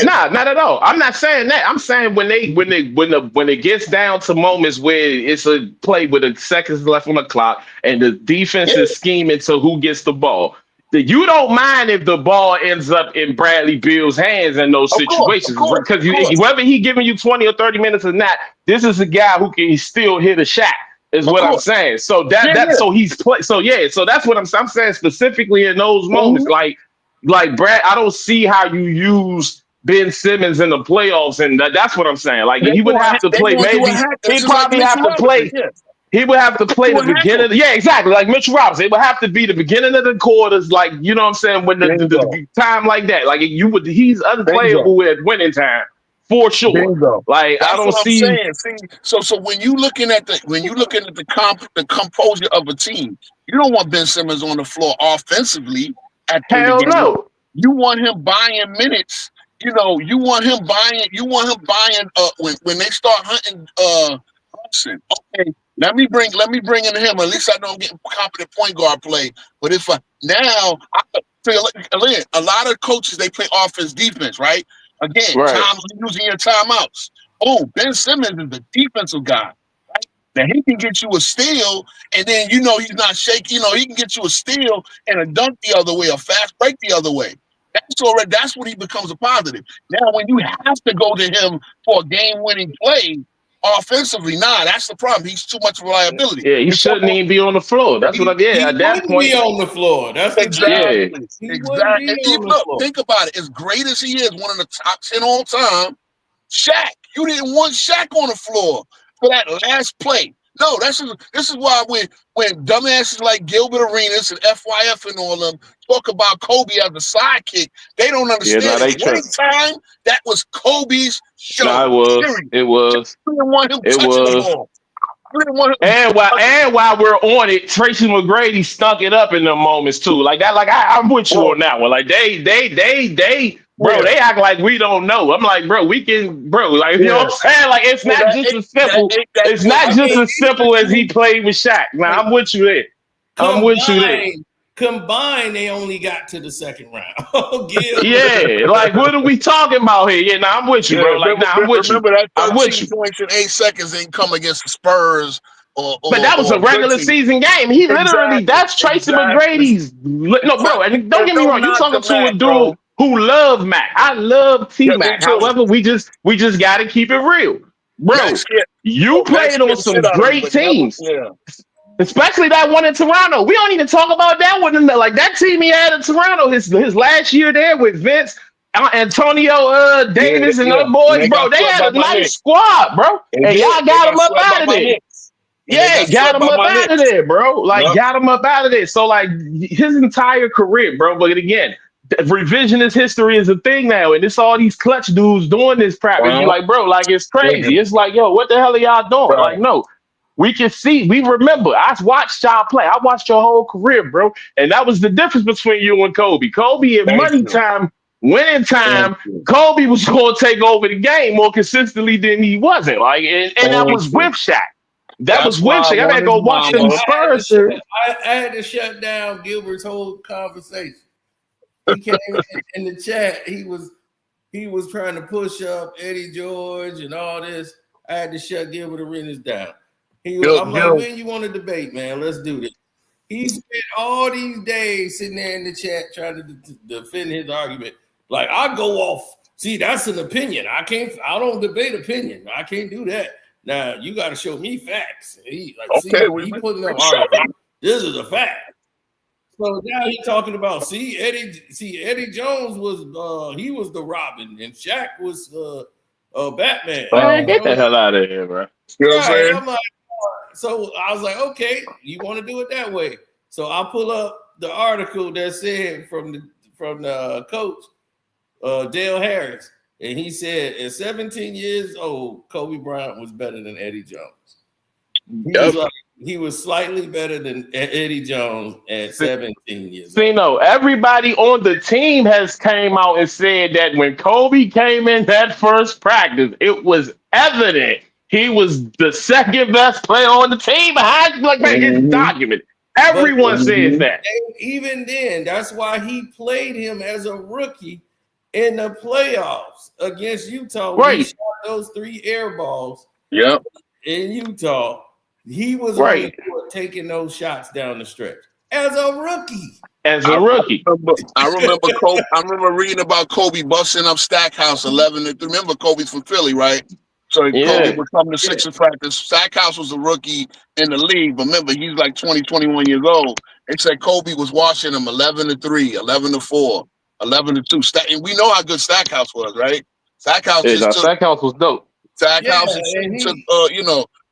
not at all. I'm not saying that. I'm saying when it gets down to moments where it's a play with a seconds left on the clock and the defense is scheming to who gets the ball. You don't mind if the ball ends up in Bradley Beal's hands in those situations because whether he giving you 20 or 30 minutes or not, this is a guy who can still hit a shot. Is what I'm saying. So so he's play. So so that's what I'm saying specifically in those moments. Like Brad, I don't see how you use Ben Simmons in the playoffs, and that's what I'm saying. Like he would have to play. Maybe he'd probably have to play. He would have to play the beginning. Yeah, exactly. Like Mitchell Robinson. It would have to be the beginning of the quarters. Like, you know what I'm saying? When the time like that. Like he's unplayable at winning time. for sure. Bingo. Like I That's don't what I'm see saying. See, so when you looking at the composure of a team, you don't want Ben Simmons on the floor offensively at the end of the hell game. no. You want him buying minutes. You want him buying. When they start hunting Hudson. Okay, let me bring in him. At least I know I'm getting competent point guard play. But if now I feel like, a lot of coaches they play offense defense, right? Again, Right. using your timeouts. Oh, Ben Simmons is the defensive guy. Right? Now he can get you a steal, and then he's not shaky. He can get you a steal and a dunk the other way, a fast break the other way. That's when he becomes a positive. Now, when you have to go to him for a game-winning play offensively, that's the problem. He's too much of a liability. Yeah, he shouldn't even be on the floor. That's what He at that wouldn't be point. on the floor. That's the thing. Yeah. Exactly. He wouldn't Exactly. be on the Look, floor. think about it. As great as he is, one of the top 10 all time, Shaq. You didn't want Shaq on the floor for that last play. No, this is why when dumbasses like Gilbert Arenas and FYF and all them talk about Kobe as a sidekick, they don't understand. Yeah, At one time, that was Kobe's show. Nah, it was. You didn't want him It touching was. the ball. You didn't want him And while we're on it, Tracy McGrady stunk it up in them moments too. Like that, I'm with you on that one. Like they bro, they act like we don't know. I'm like, bro, we can, bro, like you know what I'm saying? Like it's not just as simple. It's not just as simple as he played with Shaq. Now I'm with you there. I'm with you there. Combined, they only got to the second round. Yeah, like what are we talking about here? Yeah, I'm with you, bro. Like, I'm with you. Remember that I'm with you. 13 points in 8 seconds didn't come against the Spurs. But that was a regular season game. He literally, that's Tracy McGrady's. No, bro, and don't get me wrong. You're talking to a dude who love Mac. I love T-Mac. However, we just got to keep it real. Bro, you played on some great teams. Especially that one in Toronto. We don't even talk about that one. Like that team he had in Toronto, his last year there with Vince, Antonio Davis, and other boys, bro. They had a nice squad, bro. And y'all got him up out of there. Yeah, got him up out of there, bro. Like, got him up out of there. So, like, his entire career, bro. But again, revisionist history is a thing now, and it's all these clutch dudes doing this crap. And you're like, bro, like, it's crazy. It's like, yo, what the hell are y'all doing? Like, no. We can see, we remember. I watched y'all play. I watched your whole career, bro. And that was the difference between you and Kobe. Kobe at money time, winning time, Kobe was going to take over the game more consistently than he wasn't. Like, and that was with Shaq. That was with Shaq. I had to go watch them Spurs. I had to shut down Gilbert's whole conversation. He came in the chat. He was trying to push up Eddie George and all this. I had to shut Gilbert Arenas down. I'm like, when you want to debate, man? Let's do this. He spent all these days sitting there in the chat trying to defend his argument. Like, I go off. See, that's an opinion. I don't debate opinion. I can't do that. Now, you got to show me facts. He putting up argument. This is a fact. So now he's talking about, Eddie Jones was he was the Robin and Shaq was Batman. Man, get the hell out of here, bro. You know what I'm saying? I'm like, so I was like, okay, you want to do it that way. So I pull up the article that said from the coach, Dale Harris, and he said at 17 years old, Kobe Bryant was better than Eddie Jones. He was slightly better than Eddie Jones at 17 years old. No, everybody on the team has came out and said that when Kobe came in that first practice, it was evident he was the second best player on the team. It's documented. Everyone says that. Even then, that's why he played him as a rookie in the playoffs against Utah. Right. He shot those 3 air balls in Utah. He was taking those shots down the stretch as a rookie. I remember reading about Kobe busting up Stackhouse 11. Remember, Kobe's from Philly, right? So Kobe would come to Sixers practice. Stackhouse was a rookie in the league, but remember, he's like 20, 21 years old. They said Kobe was watching him 11-3, 11-4, 11-2. And we know how good Stackhouse was, right? Stackhouse was dope. Stackhouse took,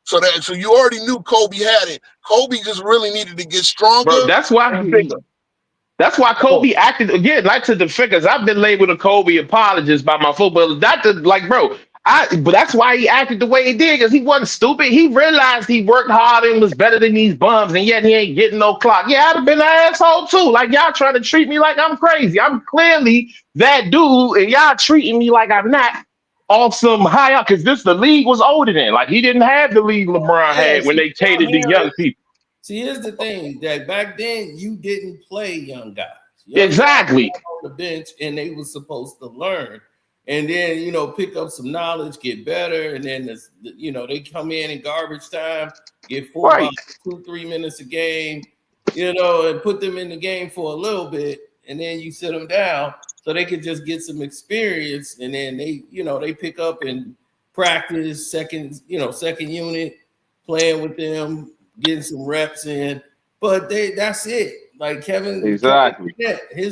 So you already knew Kobe had it. Kobe just really needed to get stronger. Bro, that's why That's why Kobe acted again, like to the figures. I've been labeled a Kobe apologist by my football. Like, bro, but that's why he acted the way he did, because he wasn't stupid. He realized he worked hard and was better than these bums, and yet he ain't getting no clock. Yeah, I'd have been an asshole too. Like, y'all trying to treat me like I'm crazy. I'm clearly that dude, and y'all treating me like I'm not off some high up, because the league was older than. Like, he didn't have the league LeBron had when they catered to young people. See, here's the thing, that back then you didn't play young guys. Exactly. Guys on the bench, and they were supposed to learn, and then pick up some knowledge, get better, and then they come in garbage time, get 2-3 minutes a game, and put them in the game for a little bit, and then you sit them down so they could just get some experience, and then they pick up and practice second unit, playing with them, getting some reps in, but that's it. Like Kevin, his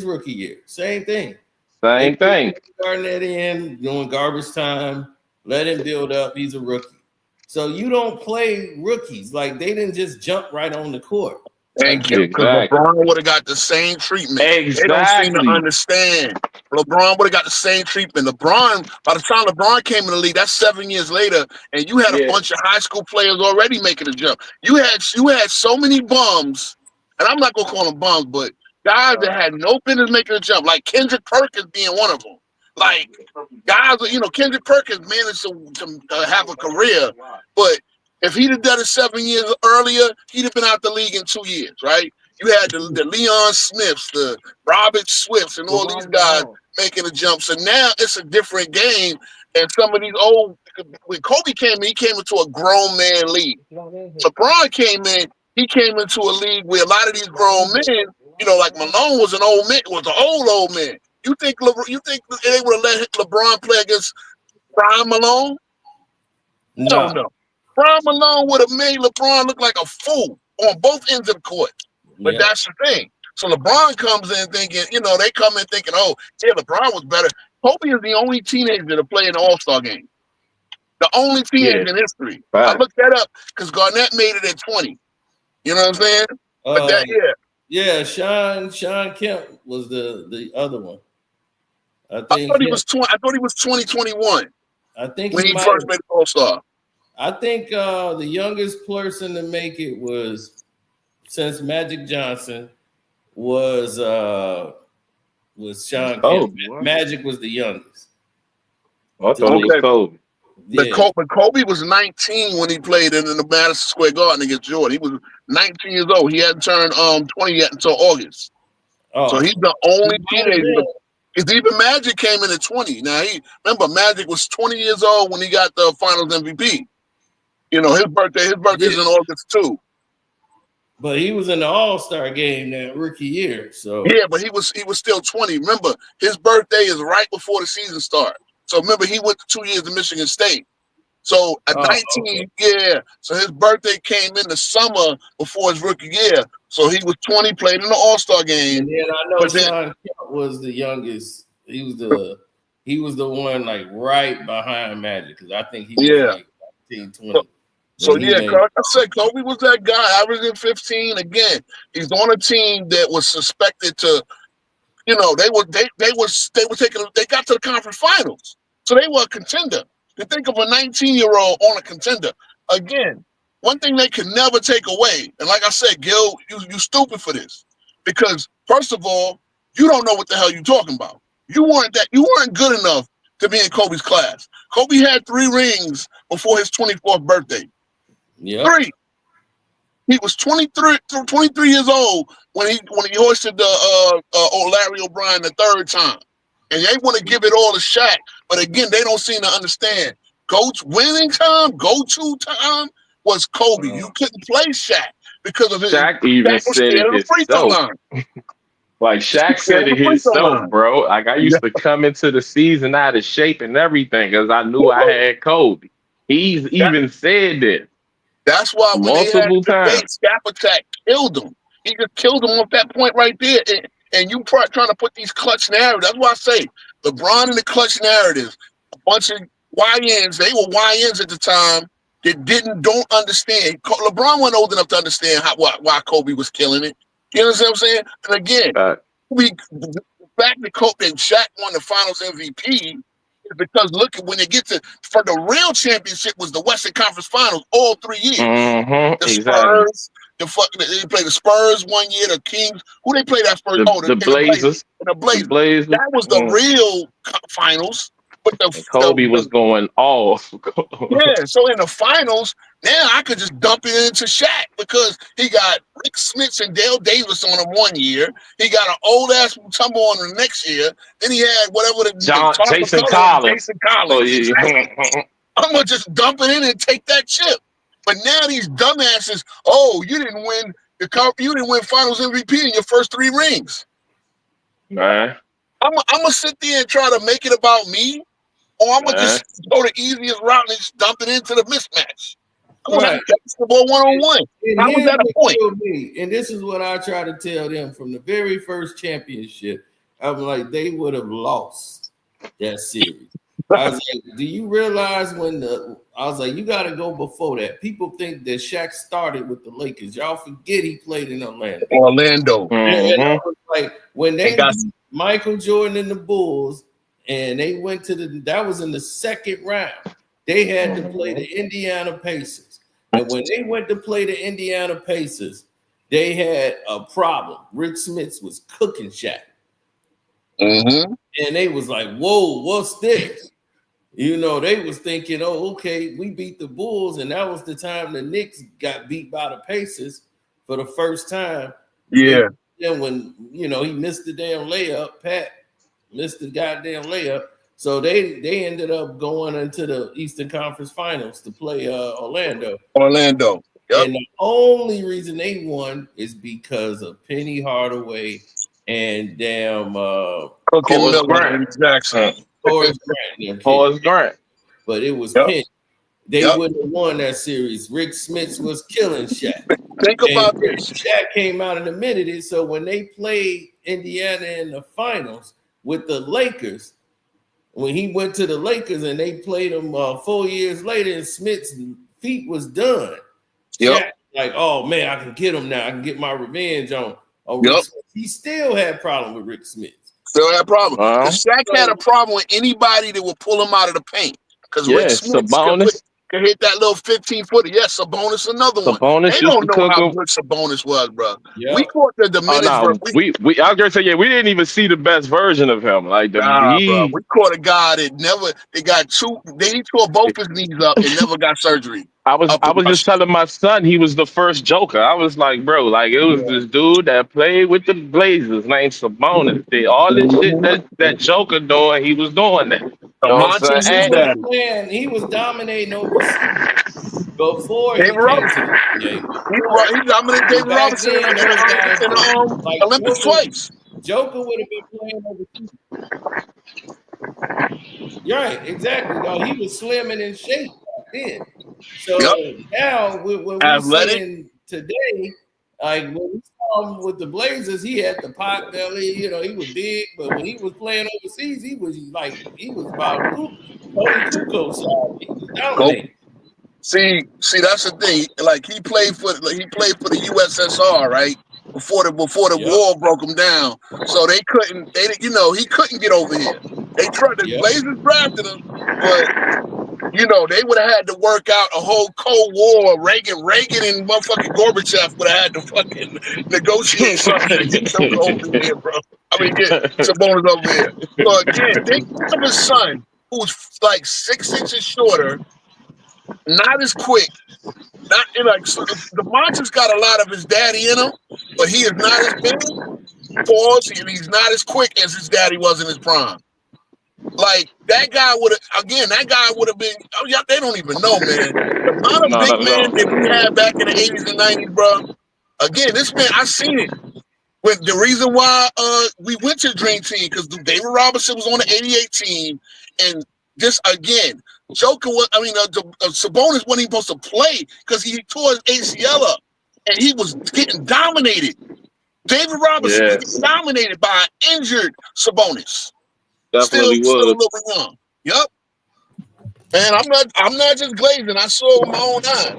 rookie year, same thing. Starting that in, doing garbage time, let him build up. He's a rookie, so you don't play rookies. Like, they didn't just jump right on the court. Thank you. Because LeBron would have got the same treatment. They don't seem to understand. LeBron would have got the same treatment. LeBron, by the time LeBron came in the league, that's 7 years later, and you had a bunch of high school players already making a jump. You had so many bums, and I'm not gonna call them bums, but guys that had no business making a jump, like Kendrick Perkins being one of them. Like, guys, Kendrick Perkins managed to have a career, but if he'd have done it 7 years earlier, he'd have been out the league in 2 years, right? You had the Leon Smiths, the Robert Swifts, and all these guys making a jump. So now it's a different game. And some of these when Kobe came in, he came into a grown man league. LeBron came in, he came into a league where a lot of these grown men, like Malone was an old man. You think they would have let LeBron play against Brian Malone? No. Brian Malone would have made LeBron look like a fool on both ends of the court. But that's the thing. So LeBron comes in thinking, they come in thinking, LeBron was better. Kobe is the only teenager to play in the All-Star game. The only teenager in history. I looked that up because Garnett made it at 20. You know what I'm saying? But Sean Kemp was the other one. I thought he was 2021. I think when he first made the All-Star. I think the youngest person to make it was, since Magic Johnson, was Sean Kemp. Magic was the youngest. I thought it was Kobe. But Kobe was 19 when he played in the Madison Square Garden against Jordan. He was 19 years old. He hadn't turned 20 yet until August. So he's the only teenager. Because even Magic came in at 20. Now, remember, Magic was 20 years old when he got the Finals MVP. His birthday's in August too. But he was in the All-Star game that rookie year. So but he was still 20. Remember, his birthday is right before the season starts. So remember, he went to 2 years to Michigan State. So at 19, so his birthday came in the summer before his rookie year. So he was 20, played in the All-Star game. And then I know Sean Kemp was the youngest. He was the one like right behind Magic, because I think he was like 19, 20. So like I said, Kobe was that guy, averaging 15. Again, he's on a team that was suspected to, they got to the conference finals, so they were a contender. You think of a 19-year-old on a contender. Again, one thing they can never take away, and like I said, Gil, you stupid for this, because first of all, you don't know what the hell you're talking about. You weren't good enough to be in Kobe's class. Kobe had 3 rings before his 24th birthday. Yeah. 3. He was 23 years old when he hoisted the Larry O'Brien the 3rd time. And they want to give it all to Shaq. But again, they don't seem to understand. Winning time, go-to time was Kobe. You couldn't play Shaq because of his Shaq even said it himself. Like Shaq said it himself, bro. Like, I used to come into the season out of shape and everything because I knew I had Kobe. He's even said that. That's why when multiple times, Scap Attack killed him. He just killed him at that point right there. And you trying to put these clutch narratives. That's why I say LeBron and the clutch narratives. A bunch of YNs. They were YNs at the time that don't understand. LeBron wasn't old enough to understand why Kobe was killing it. You know what I'm saying? And again, we back to Coke that Shaq won the Finals MVP is because look at when they get to for the real championship was the Western Conference Finals all 3 years. The Exactly. Spurs, they played the Spurs 1 year, the Kings. Who they played that first? The Blazers. The Blazers. The Blazers. That was the real finals. But And Kobe was going off. yeah, so in the finals, now I could just dump it into Shaq because he got Rick Smits and Dale Davis on him 1 year. He got an old ass Mutombo on the next year. Then he had whatever Jason Collins. Jason Collins. Oh, yeah. Exactly. I'm gonna just dump it in and take that chip. But now these dumbasses, oh, you didn't win you didn't win Finals MVP in your first 3 rings. Man. I'm gonna sit there and try to make it about me. Or I'm gonna just go the easiest route and just dump it into the mismatch. I'm gonna have basketball 1-on-1. How was that a point? And this is what I try to tell them from the very first championship. I'm like, they would have lost that series. I was like, do you realize I was like, you got to go before that. People think that Shaq started with the Lakers. Y'all forget he played in Orlando. And I was like, when they got Michael Jordan and the Bulls, and they went to that was in the second round. They had to play the Indiana Pacers. And when they went to play the Indiana Pacers, they had a problem. Rick Smits was cooking Shaq. And they was like, whoa, what's this? You know, they was thinking, oh, okay, we beat the Bulls. And that was the time the Knicks got beat by the Pacers for the first time. Yeah. And when, you know, he missed the damn layup, Pat missed the goddamn layup. So they ended up going into the Eastern Conference Finals to play Orlando. Yep. And the only reason they won is because of Penny Hardaway and damn Horace Grant. Jackson. Horace Grant. But it was Penny. They wouldn't have won that series. Rick Smits was killing Shaq. Think about this. Shaq came out and admitted it. So when they played Indiana in the finals with the Lakers, when he went to the Lakers and they played him 4 years later, and Smith's feet was done. Shaq, like, oh man, I can get him now. I can get my revenge on Rick Smith. He still had problem with Rick Smith. Still had a problem. Shaq had a problem with anybody that would pull him out of the paint. Because Rick Smith could hit that little 15-footer. Yes, Sabonis, another one. They don't know how good Sabonis was, bro. We caught the diminished version. I was gonna say, we didn't even see the best version of him. Like bro. We caught a guy that he tore both his knees up and never got surgery. I was just telling my son he was the first Joker. I was like, bro, like it was this dude that played with the Blazers named Sabonis. All this shit that Joker doing, he was doing that. He was dominating overseas before he came to the game. He dominated David Robinson in the Olympics twice. Joker would have been playing overseas. You're right, exactly. No, he was slim and in shape then. So now when we're seeing today, like when we saw him with the Blazers, he had the pot belly, you know, he was big, but when he was playing overseas, he was about Tony Kukoc side. He was dominating. See, that's the thing. Like he played for the USSR, right? Before the war broke him down. So he couldn't get over here. They tried the Blazers drafted him, but you know, they would have had to work out a whole Cold War. Reagan and motherfucking Gorbachev would have had to fucking negotiate something to get Joker over here, bro. I mean, get Sabonis over here. So again, think of his son, who's like 6 inches shorter, not as quick. So the Monster's got a lot of his daddy in him, but he is not as big. And he's not as quick as his daddy was in his prime. Like that guy would have been. Oh yeah, they don't even know, man. The amount of big men that we had back in the 80s and 90s, bro. Again, this man, I seen it. With the reason why we went to the Dream Team because David Robinson was on the '88 team, and this again, Joker was. I mean, Sabonis wasn't even supposed to play because he tore his ACL up, and he was getting dominated. David Robinson was getting dominated by an injured Sabonis. Definitely still a little bit young. Yep. And I'm not just glazing. I saw it with my own eye.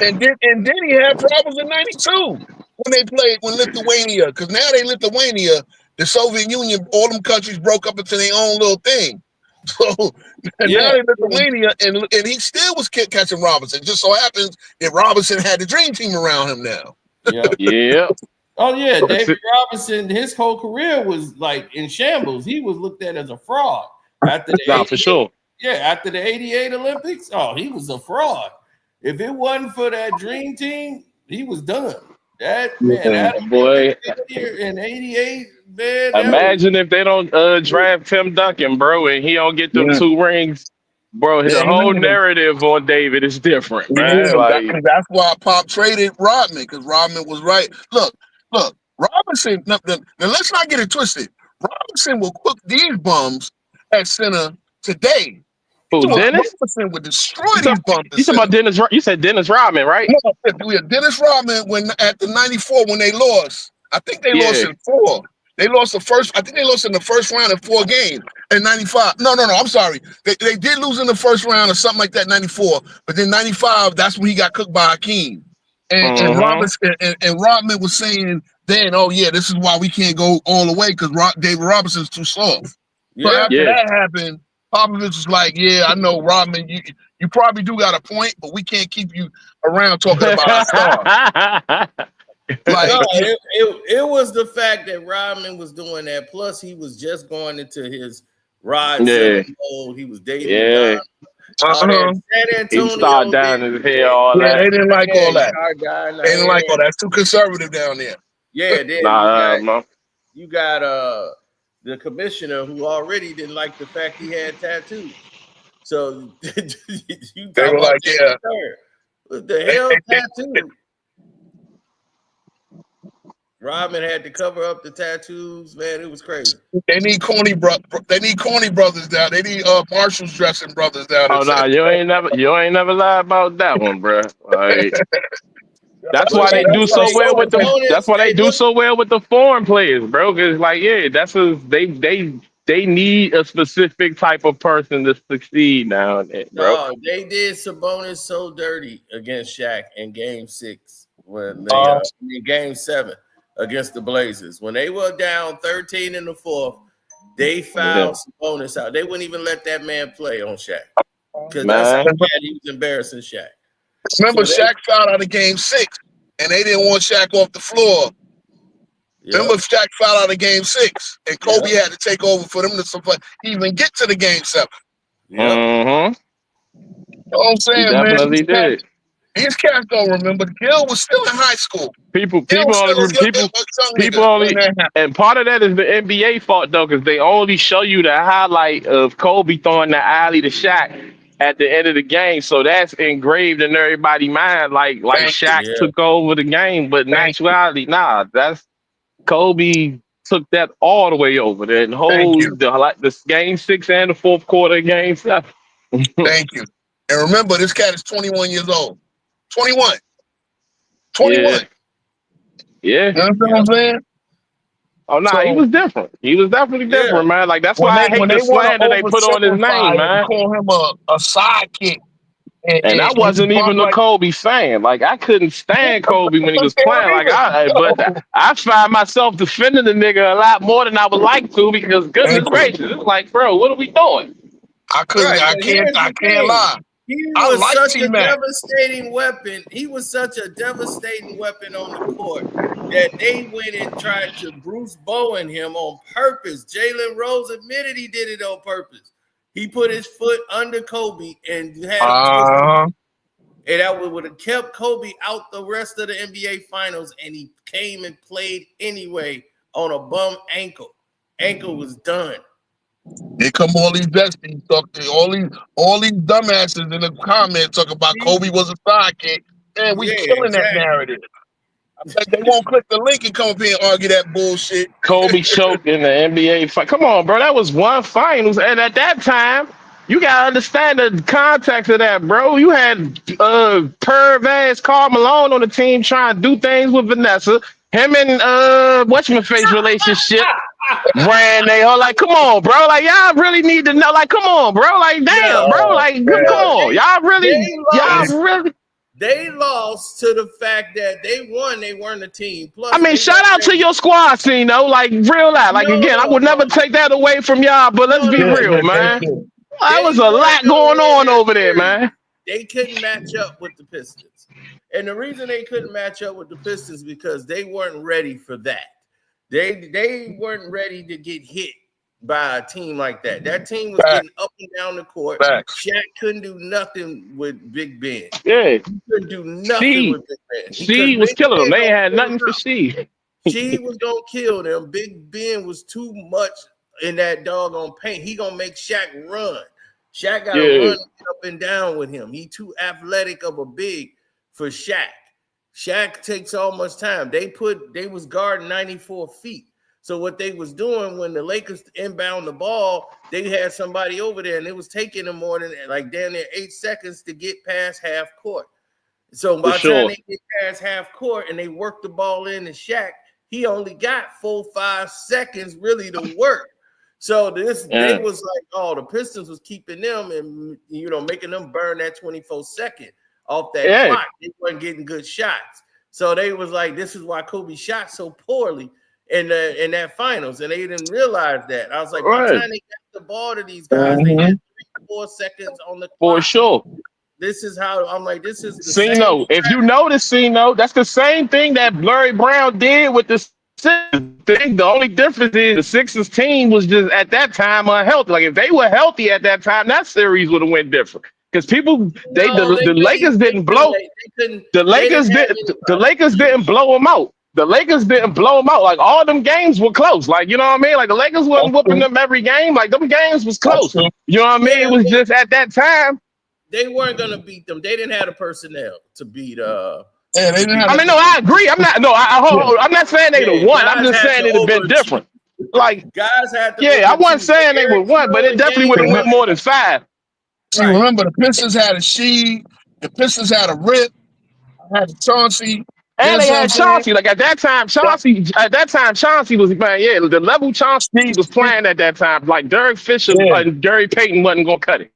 and then he had problems in '92. when they played when Lithuania, because now they Lithuania, the Soviet Union, all them countries broke up into their own little thing. So now Yeah. they Lithuania, and he still was catching Robinson. Just so happens that Robinson had the dream team around him now. Yeah. Yeah. Oh yeah, That's David it. Robinson. His whole career was like in shambles. He was looked at as a fraud after the Nah, for 88. sure. Yeah, after the '88 Olympics. Oh, he was a fraud. If it wasn't for that dream team, he was done. That man, Yeah, Adam boy. here in '88, man, that was Imagine if they don't draft Tim Duncan, bro, and he don't get them Yeah, 2 rings, bro. The whole amen. narrative on David is different, Yeah, man. Like, that's why Pop traded Rodman, because Rodman was right. Look, Robinson. Now let's not get it twisted. Robinson will cook these bums at center today. who, Dennis? Robinson would destroy You these talking, bums at you talking center. about Dennis? You said Dennis Rodman, right? No, we had Dennis Rodman when at the '94 when they lost. I think they lost Yeah. in 4. They lost the first. I think they lost in the first round in 4 games in '95. No. I'm sorry. They did lose in the first round or something like that '94. But then '95, that's when he got cooked by Hakeem. And Mm-hmm. Robinson and Rodman was saying then, oh yeah, this is why we can't go all the way because David Robinson's too soft. So yeah. after Yeah. that happened, Popovich was like, yeah, I know Rodman, you probably do got a point, but we can't keep you around talking about our star. Like, No, it was the fact that Rodman was doing that. Plus, he was just going into his Rod Zeller Yeah. mode. He was dating Yeah. that uh-huh. San He started Antonio down did. his hair, all Yeah, that. they didn't like Yeah, all he that. started dying. They didn't like all that. It's too conservative down there. Yeah, then Nah, man. you got the commissioner who already didn't like the fact he had tattoos. So you They talk were about like, yeah. what the hell tattoo? Rodman had to cover up the tattoos, man. It was crazy. They need corny brothers down. They need Marshall's dressing brothers down Oh there. no, you ain't never lied about that one, bro. Like that's But why they do that's why so well with the. That's Sabonis, why they hey, do look, so well with the foreign players, bro. Because like, yeah, they need a specific type of person to succeed now and then, bro. no, they did Sabonis so dirty against Shaq in Game 6 when they Uh, in Game 7 against the Blazers when they were down 13 in the fourth. They Yeah, fouled Sabonis out. They wouldn't even let that man play on Shaq because that's how man. bad he was embarrassing Shaq. remember, So they, Shaq fouled out of Game 6, and they didn't want Shaq off the floor. yeah, Remember, Shaq fouled out of Game 6, and Kobe yeah, had to take over for them to even get to the Game 7. yeah. Mm-hmm. You know what I'm He saying, man? definitely did. These cats don't remember. Gil was still in high school. People, Gil people was still only, people, a young people nigga when only, that happened. and part of that is the NBA fault though, because they only show you the highlight of Kobe throwing the alley to Shaq at the end of the game, so that's engraved in everybody's mind, like Thank you. Shaq Yeah. took over the game, but in Thank you. actuality, nah, that's Kobe took that all the way over. That Thank whole you. the game 6 and the fourth quarter of game 7. Thank you. And remember, this cat is 21 years old. 21. 21. Yeah, yeah. You know what I'm saying? Oh no, he So was different. He was definitely Yeah. different, man. Like that's when why I they hate the want slander to they put on his oversimplify name, it and man. call him a sidekick, And I and he wasn't bump even a like Kobe fan. Like I couldn't stand Kobe when he was playing. Like but yo. I find myself defending the nigga a lot more than I would like to because Thank goodness you. gracious, it's like, bro, what are we doing? Right, I but here's the can't thing. lie. He I was like such a T-Mac. devastating weapon. He was such a devastating weapon on the court that they went and tried to Bruce Bowen him on purpose. Jalen Rose admitted he did it on purpose. He put his foot under Kobe and had him twisted. And that would have kept Kobe out the rest of the NBA Finals, and he came and played anyway on a bum ankle. Ankle was done. Here come all these besties all these dumbasses in the comments talk about Kobe was a sidekick. Man, we Yeah, killing that exactly. narrative. Like they won't click the link and come up here and argue that bullshit. Kobe choked in the NBA fight. Come on, bro. That was one finals. And at that time, you gotta understand the context of that, bro. You had perv ass Karl Malone on the team trying to do things with Vanessa. Him and what's-my-face relationship ran they all like, come on, bro. Like y'all really need to know. Like, come on, bro. Like, damn, bro. Like, come on. Y'all really. They lost to the fact that they won. They weren't a team. Plus, I mean, shout out to your squad scene, though. Like, real life. Like, again, I would never take that away from y'all, but let's be real, man. That was a lot going on over there, man. They couldn't match up with the Pistons. And the reason they couldn't match up with the Pistons because they weren't ready for that. They weren't ready to get hit by a team like that. That team was getting up and down the court. Shaq couldn't do nothing with Big Ben. Yeah. He couldn't do nothing with Big Ben. She was killing them. They had nothing for she. She was going to kill them. Big Ben was too much in that doggone paint. He going to make Shaq run. Shaq got to run up and down with him. He too athletic of a big for Shaq. Shaq takes all much time. They was guarding 94 feet. So what they was doing when the Lakers inbound the ball, they had somebody over there, and it was taking them more than like damn near 8 seconds to get past half court. So by the time they get past half court and they work the ball in to Shaq, he only got 4-5 seconds really to work. So they was like, oh, the Pistons was keeping them and making them burn that 24-second off that clock. They weren't getting good shots. So they was like, this is why Kobe shot so poorly in that finals, and they didn't realize that. I was like, by the time they got the ball to these guys, they had 4 seconds on the clock. For sure. This is how I'm like, this is the Cino. If you notice, Cino, that's the same thing that Larry Brown did with the Sixers thing. The only difference is the Sixers team was just at that time unhealthy. Like if they were healthy at that time, that series would have went different. Because the Lakers didn't blow. The Lakers didn't blow them out. The Lakers didn't blow them out. Like all them games were close. Like, you know what I mean? Like the Lakers wasn't whooping them every game. Like them games was close. You know what I mean? It was just at that time. They weren't gonna beat them. They didn't have the personnel to beat they didn't have I agree. I'm not saying they the one. I'm just saying it'd have been different. Like guys had to I wasn't saying they were one, but it definitely would have went more than 5. See, remember the Pistons had a Sheed, the Pistons had a Rip, had a Chauncey. And they had Chauncey. Like at that time, Chauncey was playing. The level Chauncey was playing at that time. Like Derek Fisher, like Gary Payton wasn't gonna cut it.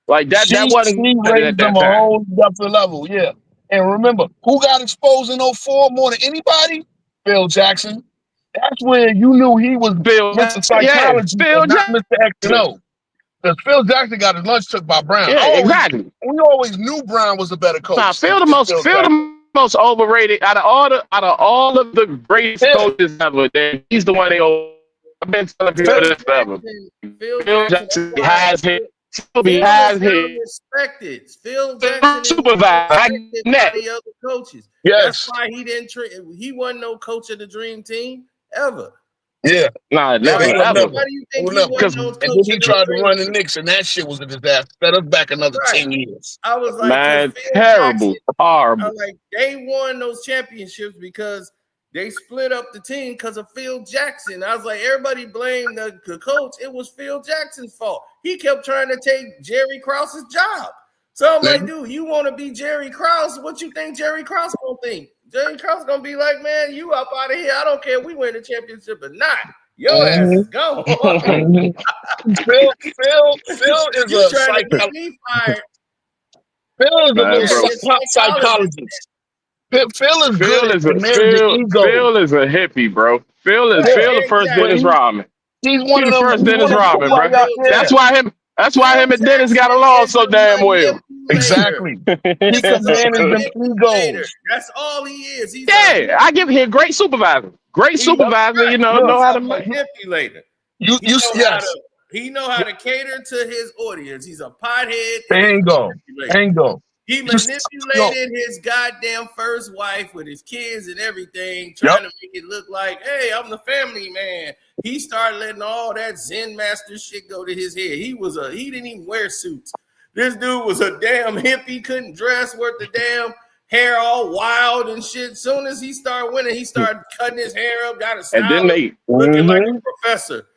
Like that wasn't raised them a whole different level. Yeah. And remember, who got exposed in 04 more than anybody? Phil Jackson. That's where you knew he was Mr. Psychology, not Mr. X and O. Because Phil Jackson got his lunch took by Brown. Yeah, exactly. We always knew Brown was a better coach. Nah, Phil the most overrated out of all of the greatest coaches ever. He's the one I've been telling people this forever. Phil Jackson has hit. He has hit. Respected. Phil Jackson supervisor. The other coaches. Yes. That's why he didn't. He wasn't no coach of the dream team ever. Yeah. Nah, never. Why do you think he tried to run the Knicks, and that shit was a disaster. Set us back another 10 years. I was like, man, terrible, horrible. I was like, they won those championships because they split up the team because of Phil Jackson. I was like, everybody blamed the coach. It was Phil Jackson's fault. He kept trying to take Jerry Krause's job. So I'm like, dude, you want to be Jerry Krause? What you think Jerry Krause gonna think? Jerry Krause gonna be like, man, you up out of here. I don't care if we win the championship or not. Your ass is gone. Phil is a psychologist. Phil is a psychologist. Phil is a hippie, bro. Phil the first Dennis Rodman. He's one of the first Dennis Rodman, bro. That's why him and Dennis got along so damn well. Exactly. He can manage them egos. That's all he is. I give him a great supervisor. Great supervisor, know how to manipulator. He know how to cater to his audience. He's a pothead. Bingo. He manipulated his goddamn first wife with his kids and everything, trying to make it look like, hey, I'm the family man. He started letting all that Zen master shit go to his head. He didn't even wear suits. This dude was a damn hippie, couldn't dress, worth the damn hair all wild and shit. Soon as he started winning, he started cutting his hair up, got a style, and then looking like a professor.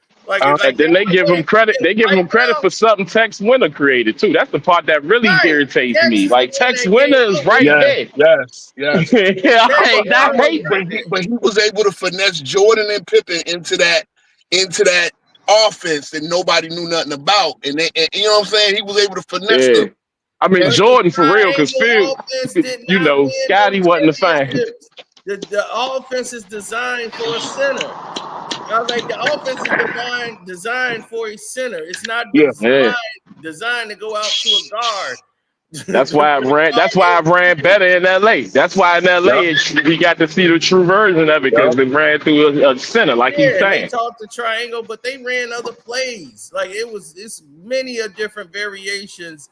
Then they give him credit. They give him credit for something Tex Winter created too. That's the part that really irritates me. Like Tex Winter is right there. Yes. I hate. But he was able to finesse Jordan and Pippen into that offense that nobody knew nothing about, and you know what I'm saying. He was able to finesse them. I mean, But the Jordan for real, because Phil, triangle offense did you not know, win no Scotty wasn't a fan. championships. The offense is designed for a center. I was like, the offense is designed for a center. It's not Yeah. Yeah. designed to go out to a guard. That's why I ran. That's why I ran better in LA. That's why in Yep. LA we got to see the true version of it because Yep. it ran through a center, like he's Yeah, and they saying. taught the triangle, but they ran other plays. Like it's many a different variations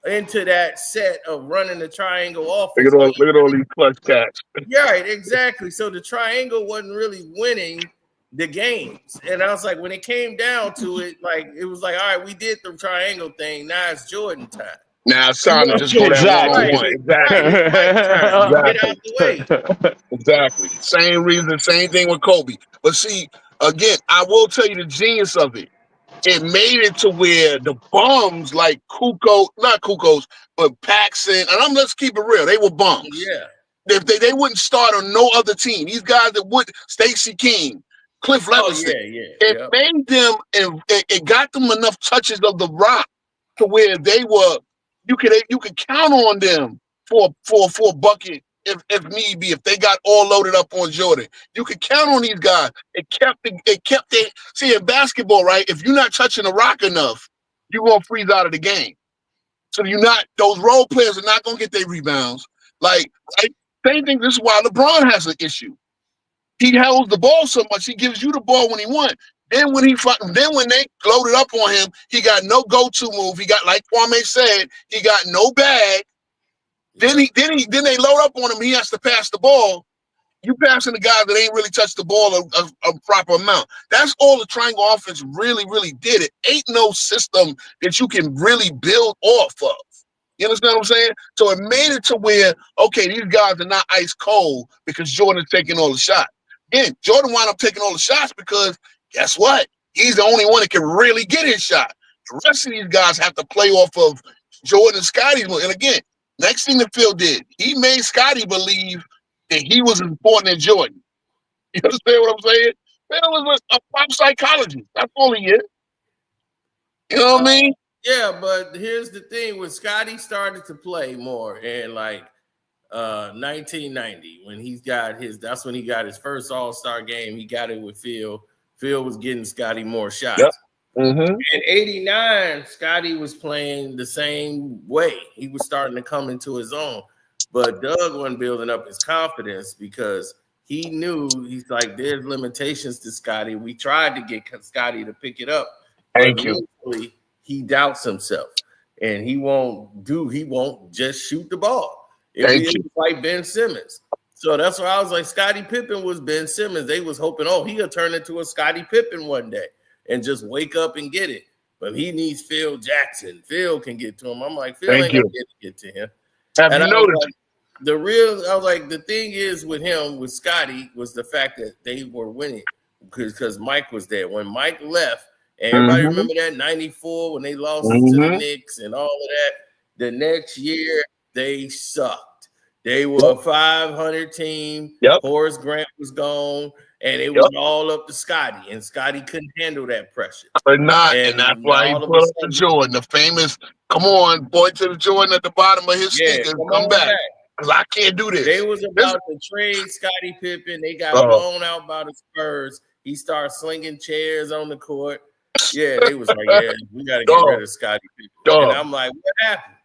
into that set of running the triangle offense. Look at all these clutch cats. Yeah, right, exactly. So the triangle wasn't really winning the games. And I was like, when it came down to it, like it was like, all right, we did the triangle thing. Now it's Jordan time. Now it's time to just go that Exactly. one-on-one. Exactly. Right, it's Mike time. Get out Exactly. the way. Exactly. Same reason, same thing with Kobe. But see, again, I will tell you the genius of it. It made it to where the bums like not Kukoc, but Paxson, and let's keep it real, they were bums. Yeah. If they wouldn't start on no other team. These guys that would, Stacey King, Cliff Leverson. It made them, and it got them enough touches of the rock to where they were, you could count on them for a bucket if need be, if they got all loaded up on Jordan. You could count on these guys. It kept it. See, in basketball, right? If you're not touching the rock enough, you're gonna freeze out of the game. So those role players are not gonna get their rebounds. Like, right? Same thing. This is why LeBron has an issue. He holds the ball so much. He gives you the ball when he wants. Then when they loaded up on him, he got no go-to move. He got, like Kwame said, he got no bag. Then they load up on him. He has to pass the ball. You passing the guys that ain't really touched the ball a proper amount. That's all the triangle offense really, really did. It ain't no system that you can really build off of. You understand what I'm saying? So it made it to where, okay, these guys are not ice cold because Jordan's taking all the shots. Again, Jordan wound up taking all the shots because guess what? He's the only one that can really get his shot. The rest of these guys have to play off of Jordan and Scotty's. And again, next thing that Phil did, he made Scotty believe that he was as important as Jordan. You understand what I'm saying? Phil was a pop psychologist. That's all he is. You know what I mean? Yeah, but here's the thing: when Scotty started to play more in like 1990, that's when he got his first All-Star game. He got it with Phil. Phil was getting Scotty more shots. Yep. Mm-hmm. In '89, Scotty was playing the same way. He was starting to come into his own, but Doug wasn't building up his confidence because he knew he's like, there's limitations to Scotty. We tried to get Scotty to pick it up. Thank you. He doubts himself, and he won't just shoot the ball. Thank It you. was like Ben Simmons. So that's why I was like, Scottie Pippen was Ben Simmons. They was hoping, he'll turn into a Scottie Pippen one day and just wake up and get it. But he needs Phil Jackson. Phil can get to him. I'm like, Phil ain't gonna get to him. Have you noticed? The thing is with him, with Scotty, was the fact that they were winning because Mike was there. When Mike left, everybody remember that 94 when they lost to the Knicks and all of that. The next year, they sucked. They were a 500 team. Horace Grant was gone, and it was all up to Scotty, and Scotty couldn't handle that pressure. But not, and that's why he put up the Jordan, the famous, come on, point to the Jordan at the bottom of his sneakers, come back. Because I can't do this. They was about to trade Scottie Pippen. They got blown out by the Spurs. He started slinging chairs on the court. Yeah, they was like, we got to get rid of Scottie Pippen. And I'm like, what happened?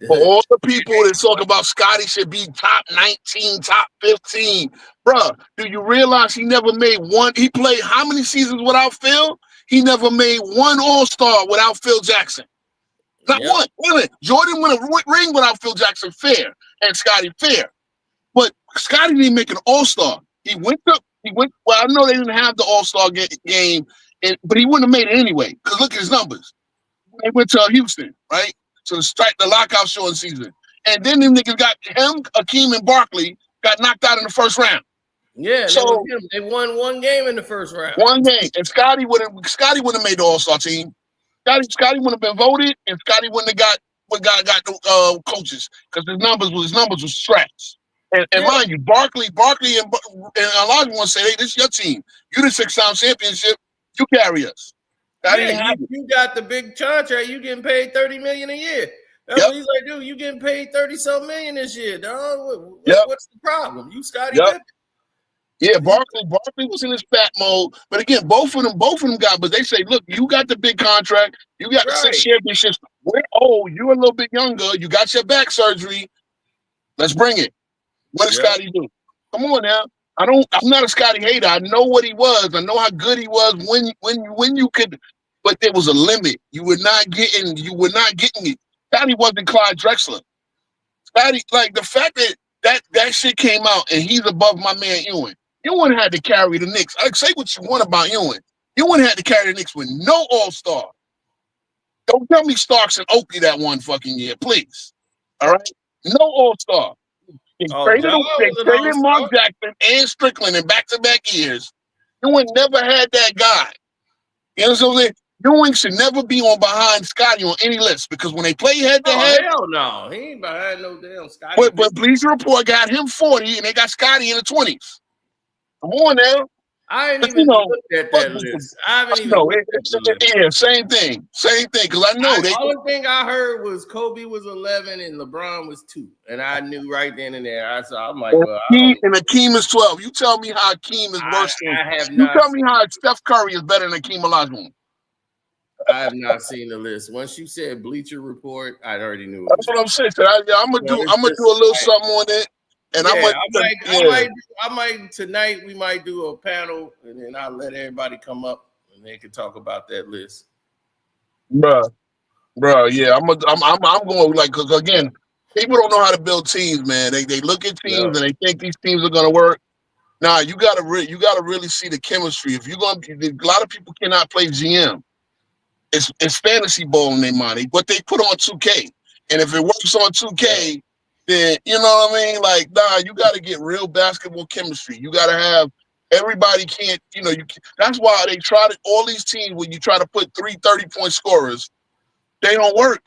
For all the people that talk about Scotty should be top 19, top 15, bruh, do you realize he never made one? He played how many seasons without Phil? He never made one All-Star without Phil Jackson. Not one. Wait a minute. Jordan won a ring without Phil Jackson, fair, and Scotty, fair. But Scotty didn't make an All-Star. Well, I know they didn't have the All-Star game, but he wouldn't have made it anyway, because look at his numbers. They went to Houston, right? So the lockout short season. And then them niggas got him, Akeem, and Barkley got knocked out in the first round. Yeah, so they won one game in the first round. One game. And Scotty would have made the All-Star team. Scotty would have been voted, and Scotty wouldn't have got the coaches because his numbers was trash. And mind you, Barkley and a lot of want to say, hey, this is your team. You the 6-time championship, you carry us. You got the big contract. You getting paid $30 million a year. That's what he's like, dude. You getting paid 30-something million this year, dog. What's the problem? You Scottie Pippen. Yeah, Barkley was in his fat mode, but again, both of them got. But they say, look, you got the big contract, you got the 6 championships. We're old, you're a little bit younger, you got your back surgery. Let's bring it. What does Scottie do? Come on now. I'm not a Scottie hater. I know what he was. I know how good he was when you could, but there was a limit. You were not getting it. Scottie wasn't Clyde Drexler. Scottie, like the fact that shit came out and he's above my man Ewing. Ewing had to carry the Knicks. I say what you want about Ewing. Ewing had to carry the Knicks with no all-star. Don't tell me Starks and Oakley that one fucking year, please. All right? No all-star. They traded Mark Jackson and Strickland in back-to-back years. Ewing never had that guy. You know what I'm saying? Ewing should never be on behind Scottie on any list because when they play head-to-head... hell no. He ain't behind no damn Scottie. But Bleacher Report got him 40 and they got Scottie in the 20s. Come on now. I ain't even looked at that list. I haven't even looked at the list. Yeah, same thing. Because I know the only thing I heard was Kobe was 11 and LeBron was 2. And I knew right then and there. I'm like, well, and Akeem is 12. You tell me how Akeem is worse than you tell me how Steph Curry is better than Akeem Olajuwon. I have not seen the list. Once you said Bleacher Report, I already knew. That's what I'm saying. So I'm gonna do a little something on it. And I might tonight. We might do a panel, and then I'll let everybody come up, and they can talk about that list. Bro, yeah, I'm going like because again, people don't know how to build teams, man. They look at teams and they think these teams are gonna work. Nah, you gotta really see the chemistry. If you're gonna, a lot of people cannot play GM. It's fantasy ball in their mind, but they put on 2K, and if it works on 2K. Then, you know what I mean? Like, nah, you got to get real basketball chemistry. You got to have everybody can't, that's why they try to, all these teams, when you try to put 3 30-point scorers, they don't work.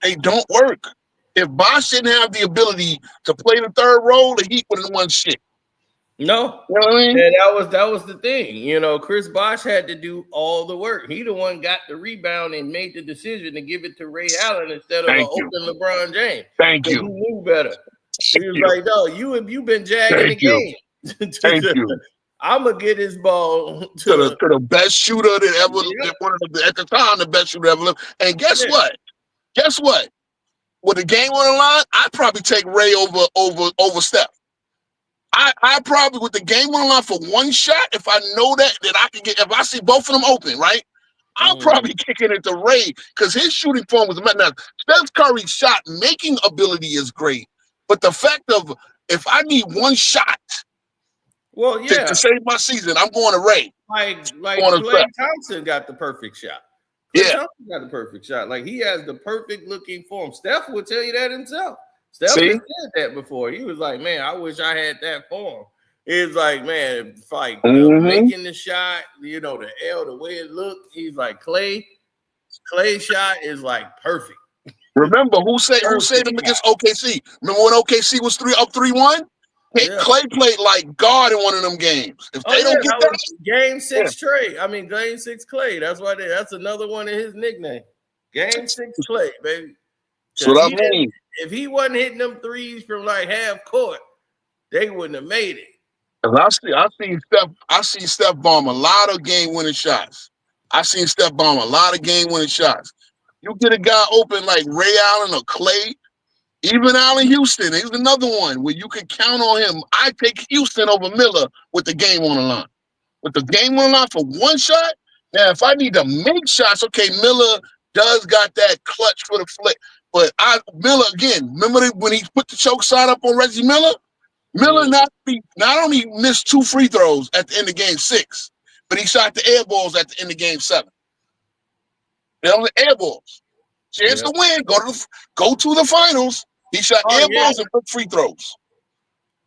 They don't work. If Bosh didn't have the ability to play the third role, the Heat would have won shit. No, you know what I mean? And that was the thing. Chris Bosh had to do all the work. He the one got the rebound and made the decision to give it to Ray Allen instead of open LeBron James. Thank you. He knew better. He was like, "No, you've been jagging the game." Thank you. I'm gonna get his ball to the best shooter that ever lived. At the time, the best shooter ever lived. And guess what? With the game on the line, I'd probably take Ray over Steph. I probably, with the game on the line for one shot, if I know that I can get, if I see both of them open, right, I'll probably kick it into Ray because his shooting form was now. Steph Curry's shot making ability is great, but the fact of if I need one shot, to save my season, I'm going to Ray. Like Klay Thompson got the perfect shot. Thompson got the perfect shot. Like he has the perfect looking form. Steph will tell you that himself. Steph has said that before. He was like, man, I wish I had that form. It's like, man, making the shot, the L, the way it looked. He's like, Clay's shot is like perfect. Remember who saved him against OKC? Remember when OKC was 3-1? Klay played like God in one of them games. If they don't get that, Game 6 Trey. I mean, Game 6 Klay. That's why that's another one of his nicknames. Game 6 Klay, baby. That's what I mean. If he wasn't hitting them threes from like half court, they wouldn't have made it. I see Steph bomb a lot of game-winning shots. I seen Steph bomb a lot of game-winning shots. You get a guy open like Ray Allen or Klay, even Allen Houston. He's another one where you can count on him. I take Houston over Miller with the game on the line. With the game on the line for one shot. Now, if I need to make shots, okay, Miller does got that clutch for the flick. But Miller again. Remember when he put the choke shot up on Reggie Miller? Miller not only missed 2 free throws at the end of Game 6, but he shot the air balls at the end of Game 7. They were the air balls. Chance to win. Go to the finals. He shot air balls and put free throws.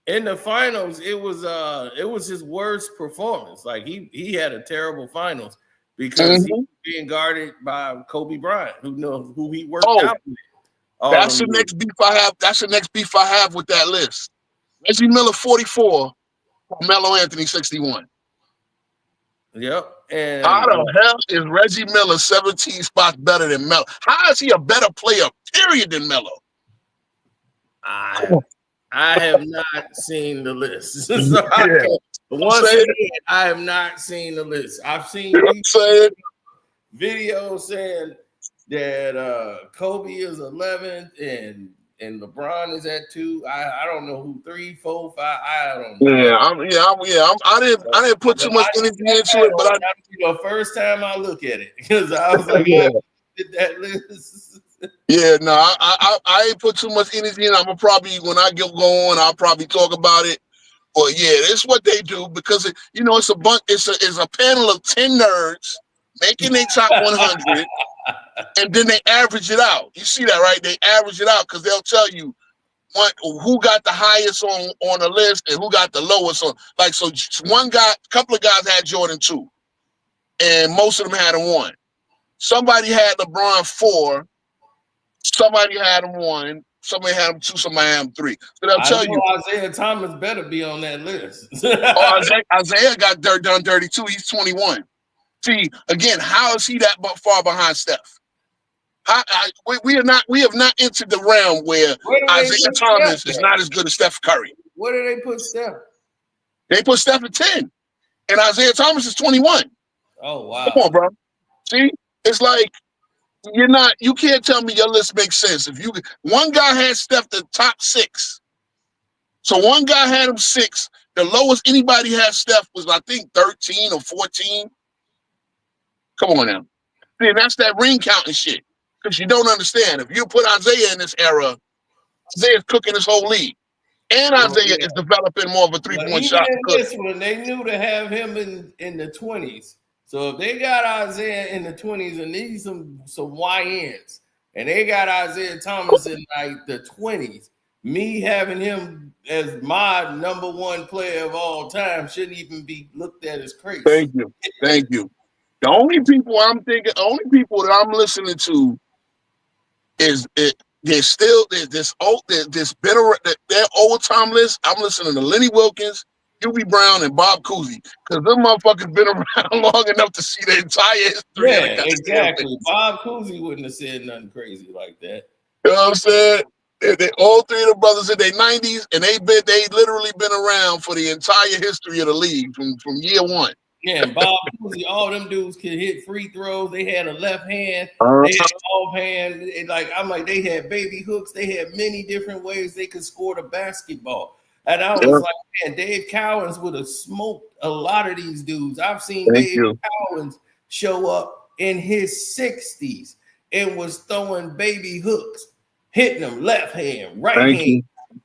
In the finals, it was his worst performance. Like he had a terrible finals because he was being guarded by Kobe Bryant, who he worked out with. That's the next beef I have. That's the next beef I have with that list. Reggie Miller 44, Carmelo Anthony 61. Yep. And how the hell is Reggie Miller 17 spots better than Melo? How is he a better player? period than Melo. I have not seen the list. So Yeah. once again, I have not seen the list. I've seen videos saying that Kobe is 11th and LeBron is at 2. I don't know who 3, 4, 5. I don't know. I didn't put too much energy into it, but that'll be the first time I look at it because I was like, I did that list. Yeah, no, I ain't put too much energy in. I'm gonna probably, when I get going, I'll probably talk about it. But yeah, it's what they do because it's a bunch. It's a panel of 10 nerds making their top 100, and then they average it out. You see that, right? They average it out because they'll tell you who got the highest on the list and who got the lowest on. Like, so couple of guys had Jordan 2, and most of them had him 1. Somebody had LeBron 4. Somebody had him 1. Somebody had him 2. Somebody had him 3. So they'll tell you. Isaiah Thomas better be on that list. Isaiah got done dirty too. He's 21. See, again, how is he that far behind Steph? We have not entered the realm where Isaiah Thomas is not as good as Steph Curry. Where do they put Steph? They put Steph at 10, and Isaiah Thomas is 21. Oh wow! Come on, bro. See, it's like you can't tell me your list makes sense. If one guy had Steph the top 6, so one guy had him 6. The lowest anybody had Steph was, I think, 13 or 14. Come on now. See, that's that ring counting shit. Because you don't understand. If you put Isaiah in this era, Isaiah's cooking this whole league. And Isaiah is developing more of a 3-point shot. This one, they knew to have him in the 20s. So if they got Isaiah in the 20s and need some YNs, and they got Isaiah Thomas in like the 20s, me having him as my number 1 player of all time shouldn't even be looked at as crazy. Thank you. The only people that I'm listening to there's their old time list. I'm listening to Lenny Wilkins, Hubie Brown, and Bob Cousy because them motherfuckers been around long enough to see the entire history. Yeah, exactly. Bob Cousy wouldn't have said nothing crazy like that. You know what I'm saying? They all 3 of the brothers in their 90s, and they literally been around for the entire history of the league from year 1. Yeah, and Bob Cousy, all them dudes could hit free throws. They had a left hand, they had offhand. I'm like, they had baby hooks. They had many different ways they could score the basketball. And I was like, man, Dave Cowens would have smoked a lot of these dudes. I've seen Dave Cowens show up in his 60s and was throwing baby hooks, hitting them left hand, right hand.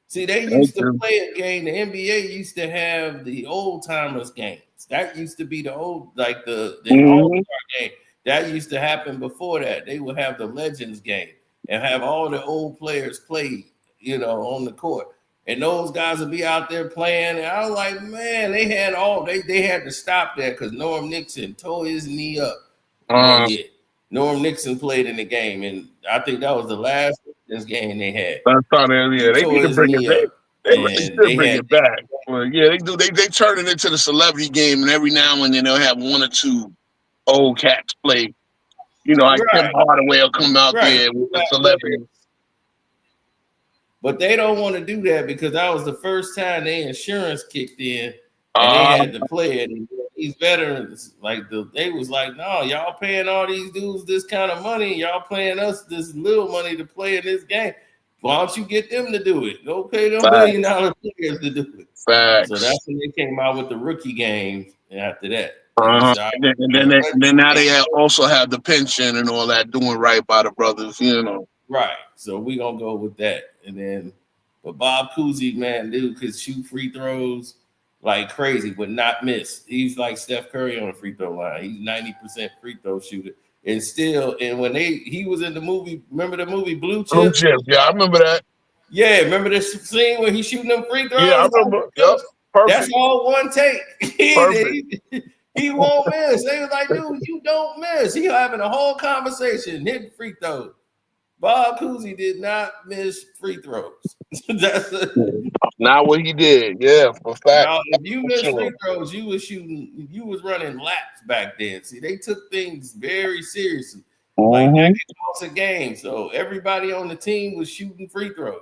See, they used to play a game. The NBA used to have the old timers games. That used to be the old, like the All-Star game. That used to happen before that. They would have the Legends game and have all the old players play, on the court. And those guys would be out there playing. And I was like, man, they had to stop that because Norm Nixon tore his knee up. Norm Nixon played in the game, and I think that was the last game they had. They need to bring it back. They bring it back. Well, yeah, they do. They turn it into the celebrity game, and every now and then they'll have 1 or 2 old cats play. Like Tim Hardaway will come out there with the celebrity. But they don't want to do that because that was the first time their insurance kicked in, and they had to play it. And these veterans, they was like, no, y'all paying all these dudes this kind of money, y'all paying us this little money to play in this game. Why don't you get them to do it? Go pay them $1 million players to do it. Facts. So that's when they came out with the rookie games. After that, and then now they also have the pension and all that, doing right by the brothers. Right. So we gonna go with that, but Bob Cousy, man, dude could shoot free throws like crazy, but not miss. He's like Steph Curry on the free throw line. He's 90% free throw shooter. And when he was in the movie, remember the movie Blue Chips? Blue Chips, yeah, I remember that. Yeah, remember this scene where he's shooting them free throws? Yeah, I remember. Yep, perfect. That's all 1 take. He won't miss. They was like, dude, you don't miss. He having a whole conversation, hitting free throws. Bob Cousy did not miss free throws. That's not what he did. Yeah, for fact. Now, if you missed free throws, you was running laps back then. See, they took things very seriously. Like that Mm-hmm. could cost a game. So everybody on the team was shooting free throws.